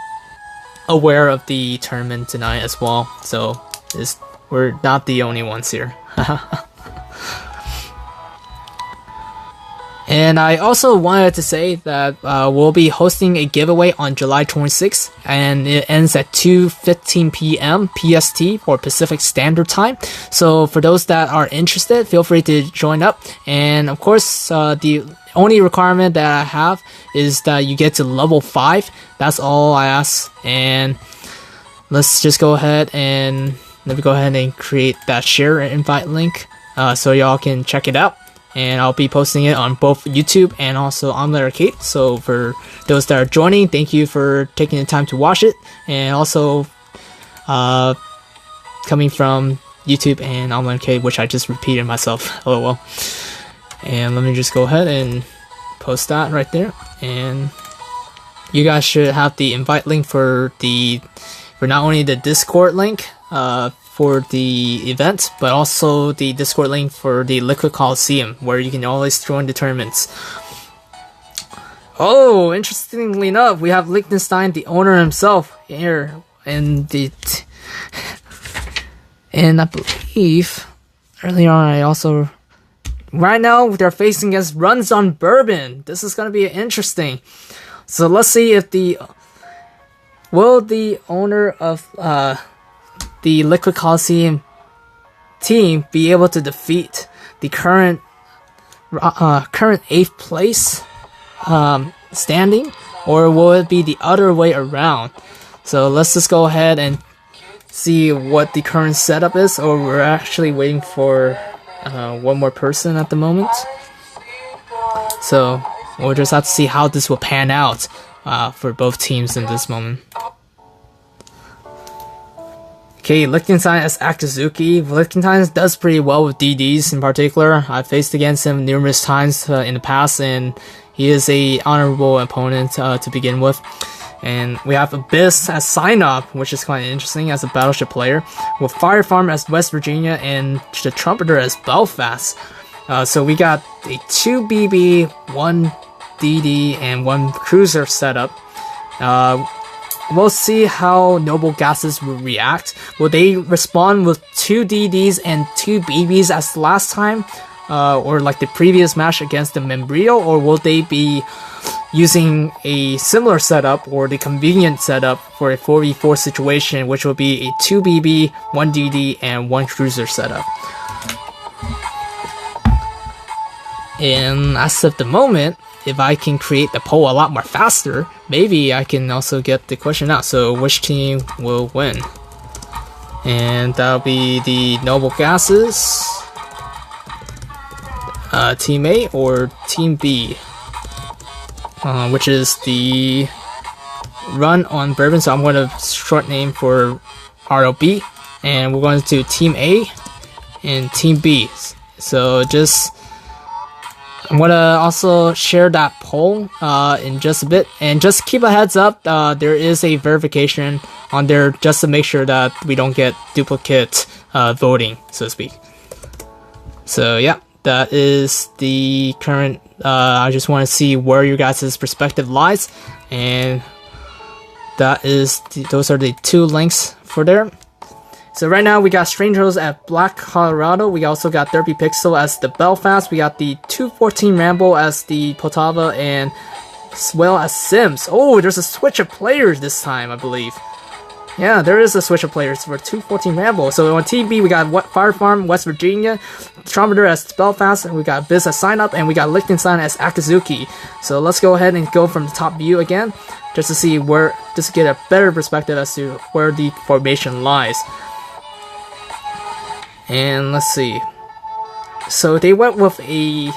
aware of the tournament tonight as well. So we're not the only ones here. And I also wanted to say that we'll be hosting a giveaway on July 26th, and it ends at 2:15 p.m. PST, or Pacific Standard Time. So for those that are interested, feel free to join up. And of course, the only requirement that I have is that you get to level 5. That's all I ask. And let's just go ahead and create that share and invite link so y'all can check it out. And I'll be posting it on both YouTube and also Omlet Arcade. So for those that are joining, thank you for taking the time to watch it. And also coming from YouTube and Omlet Arcade, which I just repeated myself. Oh well. And let me just go ahead and post that right there. And you guys should have the invite link for not only the Discord link for the event, but also the Discord link for the Liquid Colosseum, where you can always join the tournaments. Oh, interestingly enough, we have Liechtenstein, the owner himself, here, and I believe earlier on right now they're facing against Runs on Bourbon. This is gonna be interesting. So let's see if the owner of the Liquid Colosseum team be able to defeat the current 8th place standing, or will it be the other way around? So let's just go ahead and see what the current setup is, or we're actually waiting for one more person at the moment. So we'll just have to see how this will pan out for both teams in this moment. Okay, Liechtenstein as Akazuki. Liechtenstein does pretty well with DDs in particular. I've faced against him numerous times in the past, and he is a honorable opponent to begin with. And we have Abyss as Synop, which is quite interesting as a battleship player, with Fire Farm as West Virginia and the Trumpeter as Belfast. So we got a 2 BB, 1 DD, and 1 cruiser setup. We'll see how Noble Gases will react. Will they respond with 2 DDs and 2 BBs as last time? Or like the previous match against the Membrillo? Or will they be using a similar setup, or the convenient setup for a 4v4 situation, which will be a 2 BB, 1 DD, and 1 cruiser setup? And as of the moment, if I can create the poll a lot more faster, maybe I can also get the question out. So which team will win? And that'll be the Noble Gases, Team A, or Team B, which is the run on Bourbon. So I'm going to short name for ROB, and we're going to do Team A and Team B. So I'm going to also share that poll in just a bit, and just keep a heads up, there is a verification on there just to make sure that we don't get duplicate voting, so to speak. So yeah, that is the current, I just want to see where your guys' perspective lies, and that is those are the 2 links for there. So right now we got Strangers at Black Colorado. We also got Derpy Pixel as the Belfast. We got the 214 Rambo as the Poltava, and as well as Sims. Oh, there's a switch of players this time, I believe. Yeah, there is a switch of players for 214 Rambo. So on Team B, we got Fire Farm, West Virginia, Trumpeter as Belfast, and we got Biz as Sign Up, and we got Liechtenstein as Akazuki. So let's go ahead and go from the top view again, just to see just to get a better perspective as to where the formation lies. And let's see. So they went with a.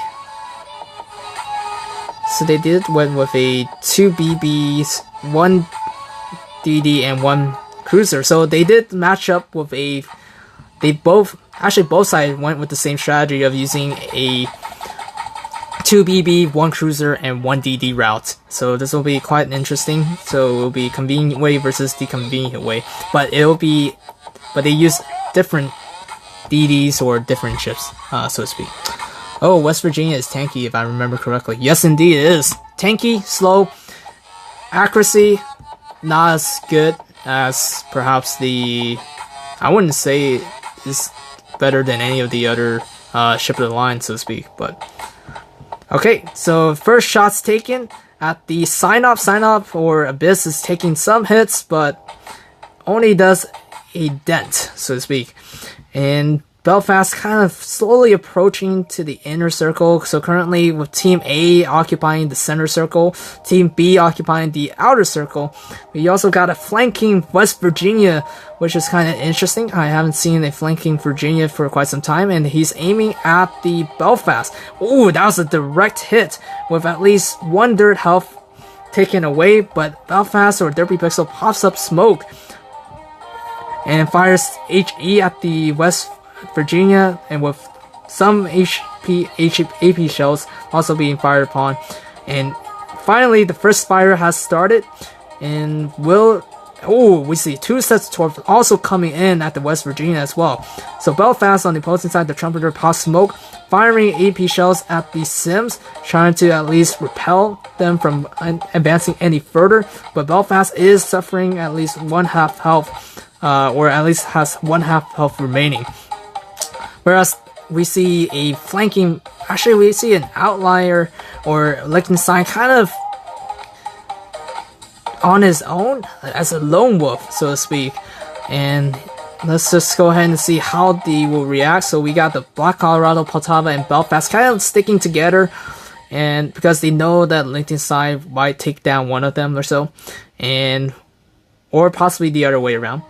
So they went with a 2 BBs, 1 DD, and 1 cruiser. So they did match up with a. Both sides went with the same strategy of using a 2 BB, 1 cruiser, and 1 DD route. So this will be quite interesting. So it will be convenient way versus the convenient way. But they use different DDs or different ships, so to speak. Oh, West Virginia is tanky, if I remember correctly. Yes, indeed it is. Tanky, slow, accuracy, not as good as perhaps I wouldn't say it's better than any of the other ship of the line, so to speak, but. Okay, so first shots taken at the Sign Up, or Abyss is taking some hits, but only does a dent, so to speak. And Belfast kind of slowly approaching to the inner circle. So currently with Team A occupying the center circle, Team B occupying the outer circle. We also got a flanking West Virginia, which is kind of interesting. I haven't seen a flanking Virginia for quite some time, and he's aiming at the Belfast. Ooh, that was a direct hit with at least 1 dirt health taken away, but Belfast or Derpy Pixel pops up smoke and fires HE at the West Virginia, and with some AP shells also being fired upon. And finally, the first fire has started, and we see 2 sets of torps also coming in at the West Virginia as well. So Belfast on the opposing side, the Trumpeter pops smoke, firing AP shells at the Sims, trying to at least repel them from advancing any further. But Belfast is suffering at least 1/2 health, or at least has 1/2 health remaining. Whereas we see a flanking, actually we see an outlier, or Liechtenstein kind of on his own as a lone wolf, so to speak. And let's just go ahead and see how they will react. So we got the Black Colorado, Poltava, and Belfast kind of sticking together and because they know that Liechtenstein might take down one of them or so, and or possibly the other way around.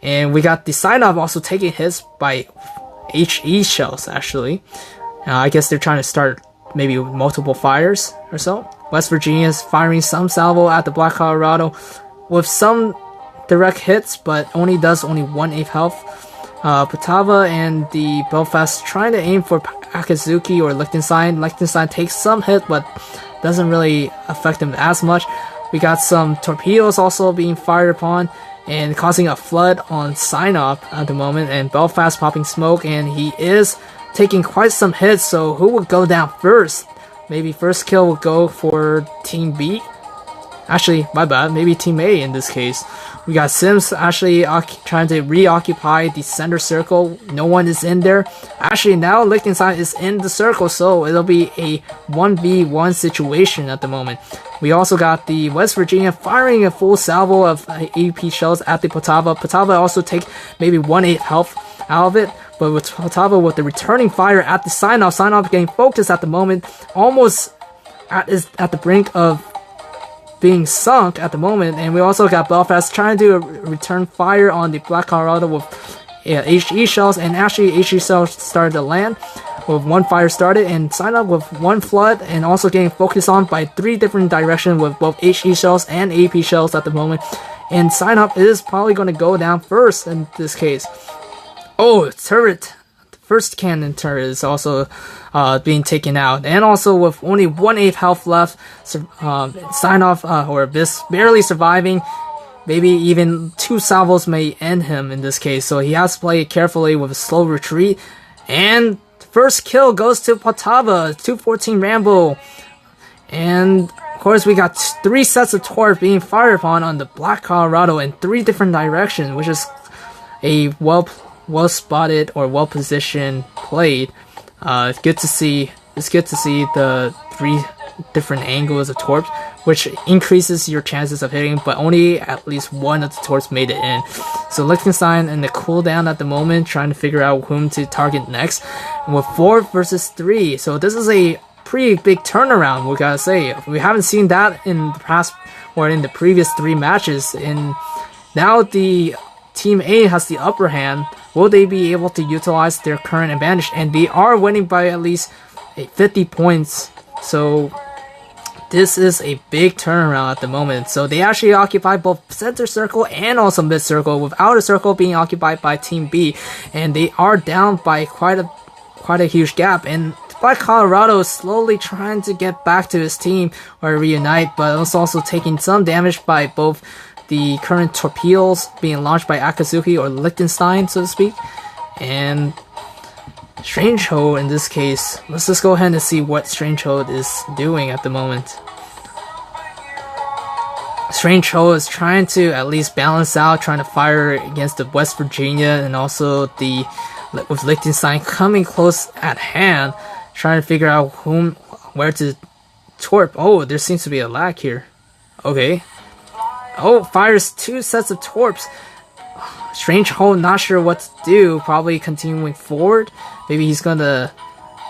And we got the sign-off also taking hits by HE shells, actually. I guess they're trying to start maybe multiple fires or so. West Virginia's firing some salvo at the Black Colorado with some direct hits, but only does 1/8 health. Potava and the Belfast trying to aim for Akazuki or Liechtenstein. Liechtenstein takes some hit, but doesn't really affect him as much. We got some torpedoes also being fired upon and causing a flood on sign-off at the moment, and Belfast popping smoke, and he is taking quite some hits. So who would go down first? Maybe first kill will go for Team B. Actually, my bad, maybe Team A in this case. We got Sims actually trying to reoccupy the center circle. No one is in there. Actually, now Liechtenstein is in the circle, so it'll be a 1v1 situation at the moment. We also got the West Virginia firing a full salvo of AP shells at the Potava. Potava also take maybe 1/8 health out of it. But with Potava with the returning fire at the sign-off getting focused at the moment, almost at the brink of being sunk at the moment. And we also got Belfast trying to do a return fire on the Black Colorado with HE shells, and actually HE shells started to land with one fire started, and sign up with one flood, and also getting focused on by 3 different directions with both HE shells and AP shells at the moment. And sign up is probably going to go down first in this case. Oh, turret. The first cannon turret is also being taken out. And also with only 1/8 health left, sign off, or Abyss barely surviving. Maybe even 2 salvos may end him in this case. So he has to play it carefully with a slow retreat. And first kill goes to Potava, 214 Rambo. And of course we got 3 sets of torp being fired upon on the Black Colorado in 3 different directions, which is a well spotted or well positioned played. It's good to see the 3 different angles of torps, which increases your chances of hitting, but only at least one of the torps made it in. So Liechtenstein in the cooldown at the moment, trying to figure out whom to target next, with 4 versus 3. So this is a pretty big turnaround, we gotta say. We haven't seen that in the past or in the previous 3 matches, and now the Team A has the upper hand. Will they be able to utilize their current advantage? And they are winning by at least 50 points. So this is a big turnaround at the moment. So they actually occupy both center circle and also mid circle, with outer circle being occupied by Team B. And they are down by quite a huge gap. And Black Colorado is slowly trying to get back to his team or reunite, but it's also taking some damage by both the current torpedoes being launched by Akazuki or Liechtenstein, so to speak. And Strangehold in this case, let's just go ahead and see what Strangehold is doing at the moment. Strangehold is trying to at least balance out, trying to fire against the West Virginia, and also with Liechtenstein coming close at hand, trying to figure out where to torp. Oh, there seems to be a lag here. Okay. Oh, fires 2 sets of torps. Strangehold not sure what to do, probably continuing forward. Maybe he's gonna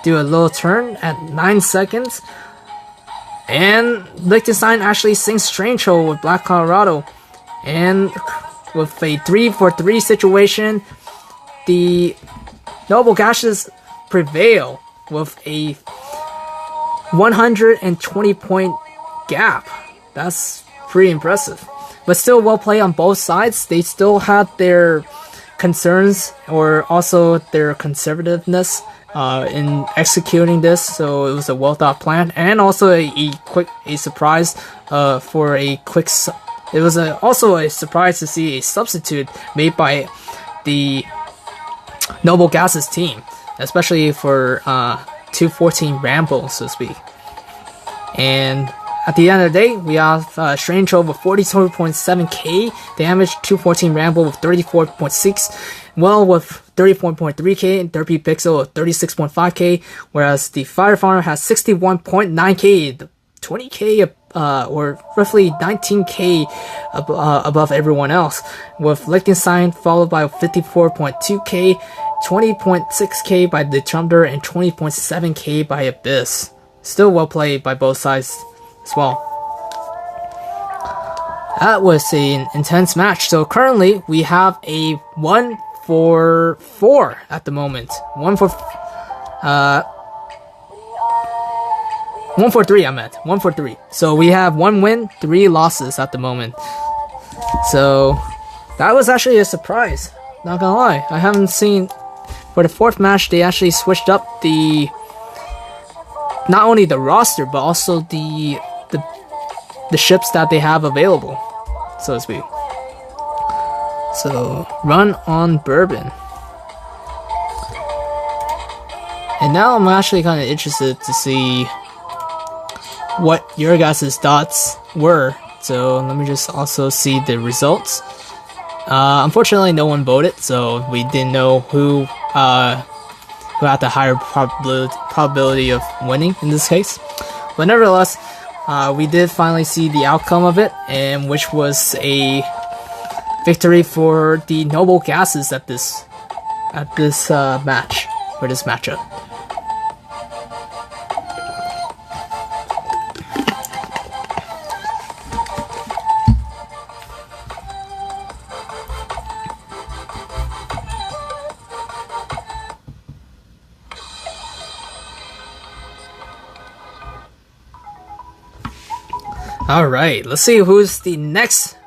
do a little turn at 9 seconds. And Liechtenstein actually sinks Strangehold with Black Colorado. And with a 3-for-3 situation, the Noble Gashes prevail with a 120 point gap. That's pretty impressive. But still well played on both sides. They still had their concerns or also their conservativeness in executing this, so it was a well thought plan, and also a surprise for a quick. It was also a surprise to see a substitute made by the Noble Gases team, especially for 214 Rambo, so to speak. And at the end of the day, we have Strangehold with 42.7k damage, 214 Rambo with 34.6, well with 34.3k, and Derpy Pixel with 36.5k, whereas the Firefarmer has 61.9k, 20k or roughly 19k above everyone else, with Liechtenstein followed by 54.2k, 20.6k by the Trumder, and 20.7k by Abyss. still well played by both sides as well. That was an intense match. So currently we have a 1-4-4 at the moment. 1-4-3 I meant. 1-4-3. So we have 1 win, 3 losses at the moment. So that was actually a surprise. Not gonna lie. I haven't seen... For the 4th match, they actually switched up the... Not only the roster, but also the ships that they have available, so to speak. So, run on Bourbon. And now I'm actually kind of interested to see what your guys' thoughts were. So let me just also see the results. Unfortunately, no one voted, so we didn't know who had the higher probability of winning in this case. But nevertheless, we did finally see the outcome of it, and which was a victory for the Noble Gases at this match, for this matchup. Alright, let's see who's the next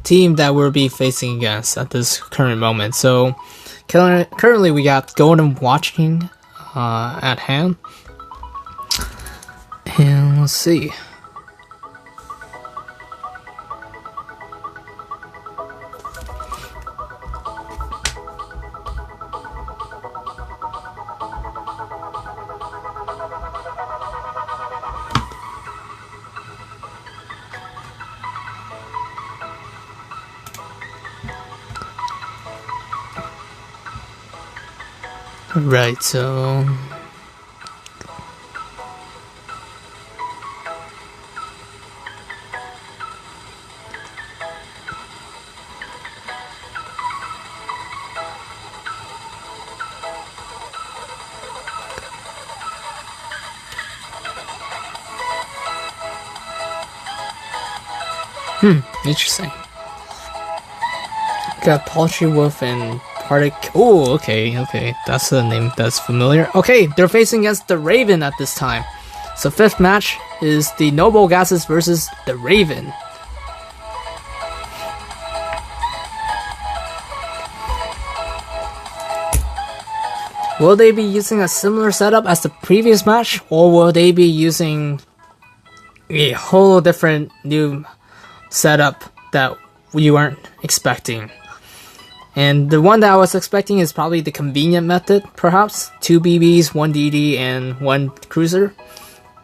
team that we'll be facing against at this current moment. So, currently we got Golden Watching at hand. And let's see. Right, so... interesting. Got Paltry Wolf and Oh, okay, that's a name that's familiar. Okay, they're facing against the Raven at this time. So 5th match is the Noble Gases versus the Raven. Will they be using a similar setup as the previous match, or will they be using a whole different new setup that we weren't expecting? And the one that I was expecting is probably the convenient method, perhaps. 2 BBs, 1 DD, and 1 cruiser.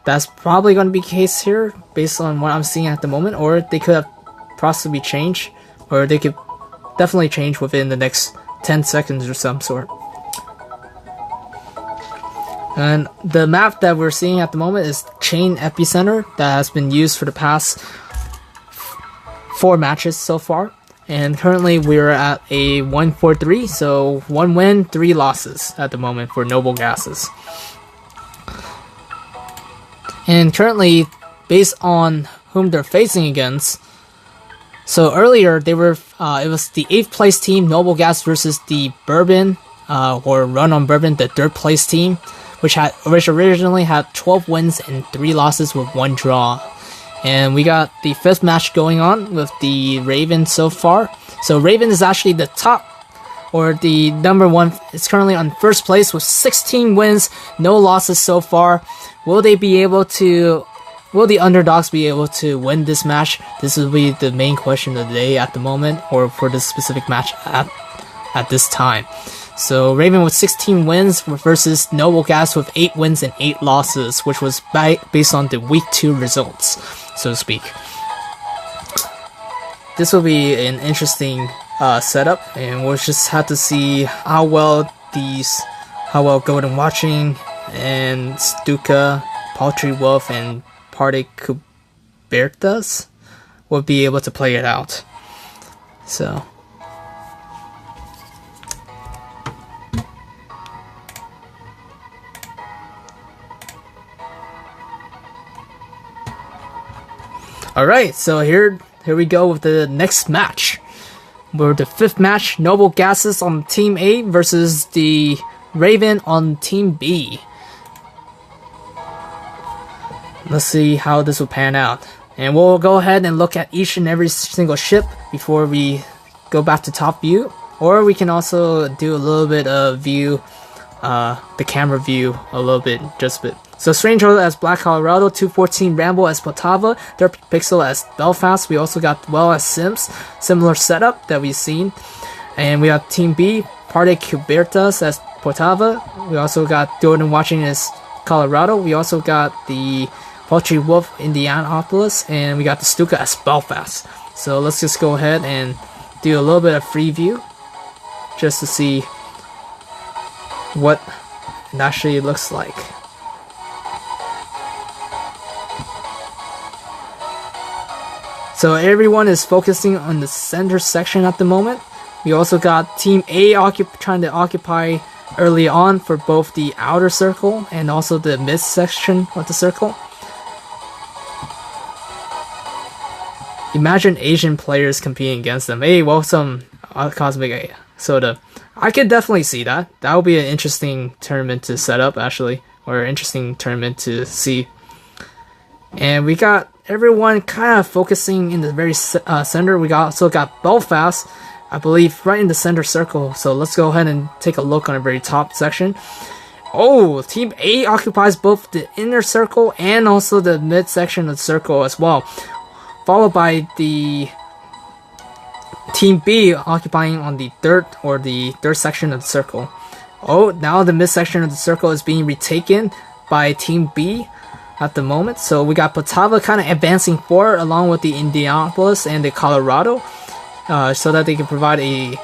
That's probably going to be the case here, based on what I'm seeing at the moment. Or they could have possibly changed, or they could definitely change within the next 10 seconds or some sort. And the map that we're seeing at the moment is Chain Epicenter, that has been used for the past 4 matches so far. And currently we're at a 1-4-3, so 1 win, 3 losses at the moment for Noble Gases. And currently, based on whom they're facing against, so earlier they were it was the 8th place team, Noble Gas, versus the Bourbon, or Run on Bourbon, the 3rd place team, which originally had 12 wins and 3 losses with 1 draw. And we got the 5th match going on with the Raven so far. So Raven is actually the top, or the number 1. It's currently on 1st place with 16 wins, no losses so far. Will they be able to? Will the underdogs be able to win this match? This will be the main question of the day at the moment, or for this specific match at this time. So Raven with 16 wins versus Noble Gas with 8 wins and 8 losses, which was based on the week 2 results, so to speak. This will be an interesting setup, and we'll just have to see how well Golden Watching and Stuka, Paltry Wolf, and Party Cubertas will be able to play it out. So. Alright, so here we go with the next match. We're the 5th match, Noble Gases on Team A versus the Raven on Team B. Let's see how this will pan out. And we'll go ahead and look at each and every single ship before we go back to top view. Or we can also do a little bit of view, the camera view a little bit, just a bit. So Strange Order as Black Colorado, 214 Rambo as Potava, Derpy Pixel as Belfast. We also got Well as Sims, similar setup that we've seen. And we have Team B, Parte Cubertas as Potava. We also got Jordan Watching as Colorado. We also got the Poultry Wolf Indianapolis, and we got the Stuka as Belfast. So let's just go ahead and do a little bit of free view just to see what it actually looks like. So everyone is focusing on the center section at the moment. We also got Team A trying to occupy early on for both the outer circle and also the mid section of the circle. Imagine Asian players competing against them. Hey, welcome, Cosmic Soda. I could definitely see that. That would be an interesting tournament to set up, actually, or an interesting tournament to see. And we got everyone kind of focusing in the very center. We also got Belfast, I believe, right in the center circle. So let's go ahead and take a look on the very top section. Oh, Team A occupies both the inner circle and also the mid section of the circle as well, followed by the Team B occupying on the third section of the circle. Oh, now the mid section of the circle is being retaken by Team B at the moment. So we got Potava kind of advancing forward along with the Indianapolis and the Colorado, so that they can provide a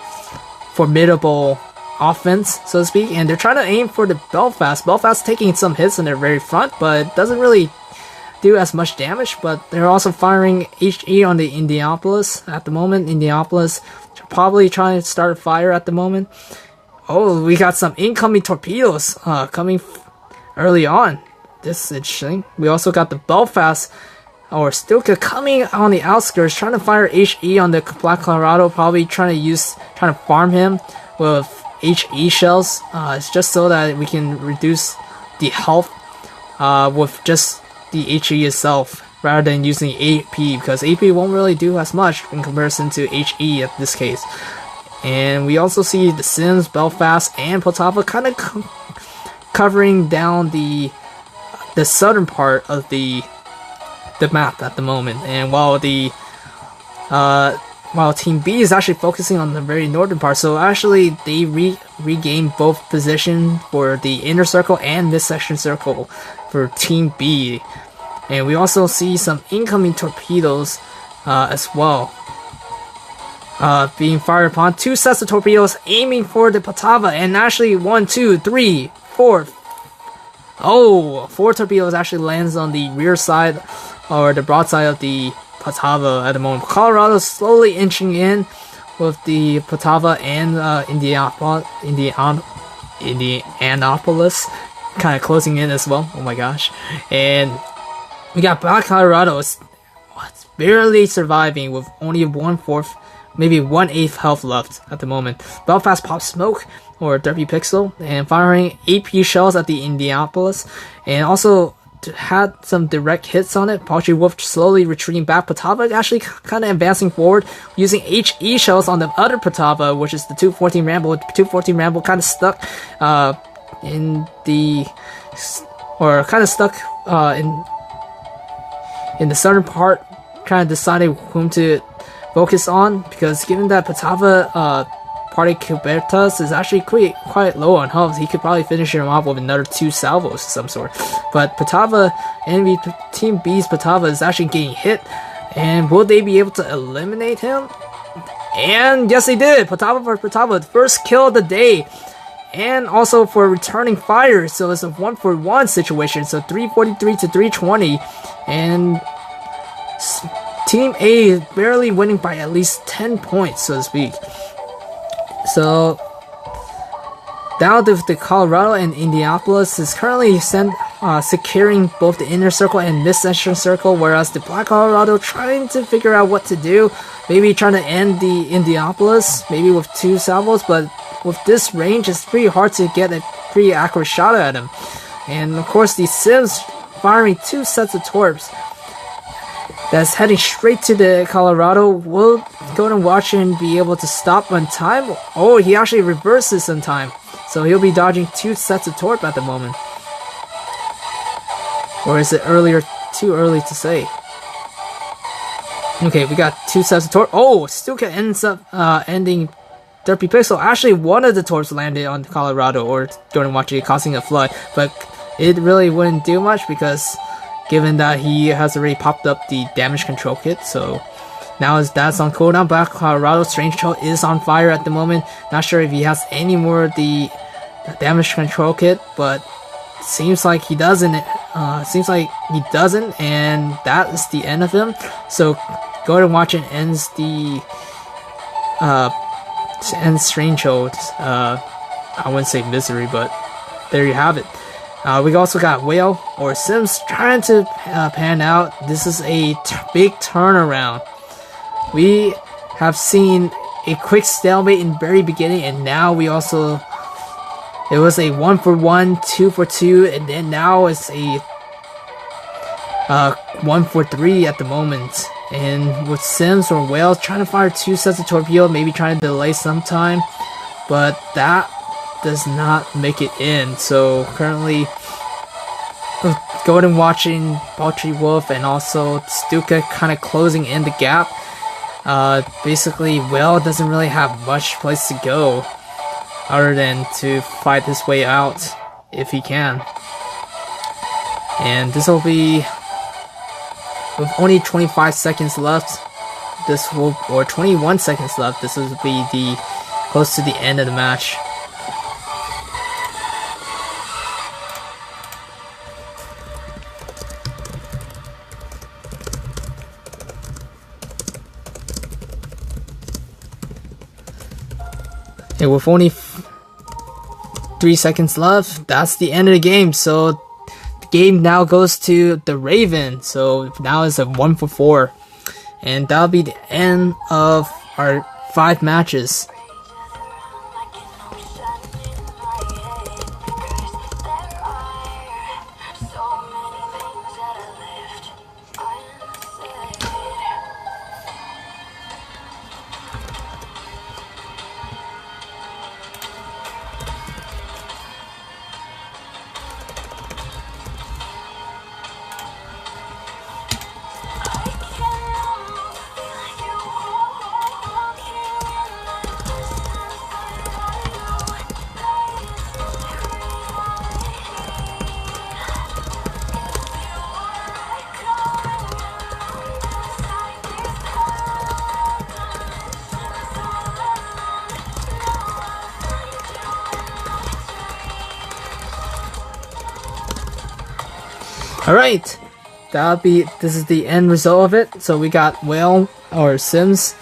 formidable offense, so to speak. And they're trying to aim for the Belfast. Belfast taking some hits in their very front, but doesn't really do as much damage. But they're also firing HE on the Indianapolis at the moment. Indianapolis probably trying to start a fire at the moment. Oh, we got some incoming torpedoes coming early on. This is interesting. We also got the Belfast or Stuka coming on the outskirts, trying to fire HE on the Black Colorado, probably trying to farm him with HE shells. It's just so that we can reduce the health with just the HE itself, rather than using AP, because AP won't really do as much in comparison to HE at this case. And we also see the Sims, Belfast, and Potava kind of covering down the southern part of the map at the moment. And while Team B is actually focusing on the very northern part, so actually they regain both position for the inner circle and midsection circle for Team B. And we also see some incoming torpedoes as well being fired upon. 2 sets of torpedoes aiming for the Potava, and actually 1, 2, 3, 4. Oh, 4 torpedoes actually lands on the rear side or the broadside of the Potava at the moment. Colorado slowly inching in with the Potava and Indianapolis kind of closing in as well. Oh my gosh. And we got Black Colorado barely surviving with only 1/4, maybe 1/8 health left at the moment. Belfast pops smoke or Derpy Pixel and firing AP shells at the Indianapolis, and also had some direct hits on it. Poultry Wolf slowly retreating back. Potava actually kind of advancing forward using HE shells on the other Potava, which is the 214 Rambo. 214 Rambo kind of stuck in the southern part, kind of deciding whom to focus on, because given that Potava Parte Cubertas is actually quite low on health, he could probably finish him off with another 2 salvos of some sort. But Potava, Team B's Potava is actually getting hit, and will they be able to eliminate him? And yes, they did. Potava, first kill of the day, and also for returning fire. So it's a 1-for-1 situation. So 343 to 320, and Team A is barely winning by at least 10 points, so to speak. So down to the Colorado and Indianapolis is currently securing both the inner circle and mid-section circle, whereas the Black Colorado trying to figure out what to do. Maybe trying to end the Indianapolis, maybe with 2 salvos, but with this range, it's pretty hard to get a pretty accurate shot at him. And of course, the Sims firing 2 sets of torps that's heading straight to the Colorado. Will Golden Watchman be able to stop on time? Oh, he actually reverses in time. So he'll be dodging 2 sets of torp at the moment. Or is it too early to say? Okay, we got 2 sets of torp. Oh, Stuka ends up ending Derpy Pixel. Actually, one of the torps landed on Colorado or Golden Watchman, causing a flood. But it really wouldn't do much because given that he has already popped up the damage control kit, so now that's on cooldown. Black Colorado Strange Troll is on fire at the moment. Not sure if he has any more of the damage control kit, but seems like he doesn't. And that is the end of him. So Golden Watchman ends the Strange Troll. I wouldn't say misery, but there you have it. We also got Whale or Sims trying to pan out. This is a big turnaround. We have seen a quick stalemate in the very beginning, and now we also, it was a 1-for-1, 2-for-2, and then now it's a 1-for-3 at the moment. And with Sims or Whale trying to fire 2 sets of torpedo, maybe trying to delay some time, but that does not make it in. So currently Golden Watchman, Paltry Wolf, and also Stuka kind of closing in the gap. Basically, Whale doesn't really have much place to go other than to fight his way out if he can. And this will be with only 25 seconds left. Or 21 seconds left. This will be the close to the end of the match. And with only 3 seconds left, that's the end of the game. So the game now goes to the Raven. So now it's a 1-for-4. And that'll be the end of our 5 matches. Alright, this is the end result of it. So we got Whale or Sims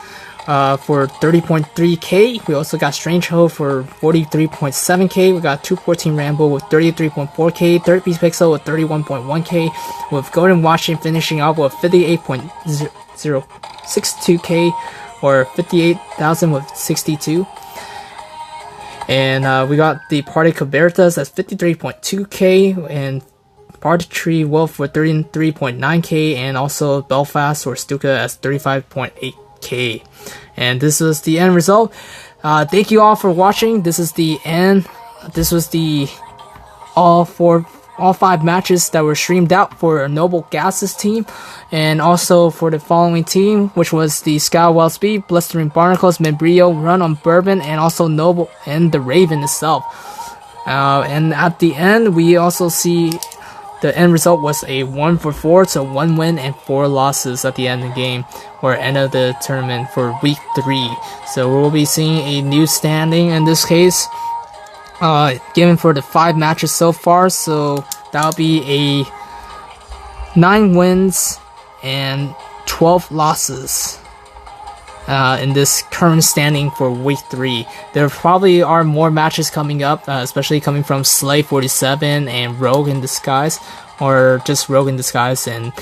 for 30.3k. We also got Strange Ho for 43.7k. We got 214 Rambo with 33.4k. Third Piece Pixel with 31.1k. With Golden Watchman finishing off with 58.062k or 58,000 with 62. And we got the Party Cobertas at 53.2k and Party Wolf with 33.9k, and also Belfast or Stuka as 35.8k. And this was the end result. Thank you all for watching. This is the end. This was the all 5 matches that were streamed out for Noble Gases team, and also for the following team, which was the Skywell Speed, Blistering Barnacles, Membrillo, Run on Bourbon, and also Noble and the Raven itself. And at the end, we also see the end result was a 1-for-4, so 1 win and 4 losses at the end of the game, or end of the tournament for week 3. So we'll be seeing a new standing in this case, given for the 5 matches so far. So that'll be a 9 wins and 12 losses. in this current standing for week 3. There probably are more matches coming up, especially coming from Slay 47 and Rogue in Disguise, or just Rogue in Disguise, and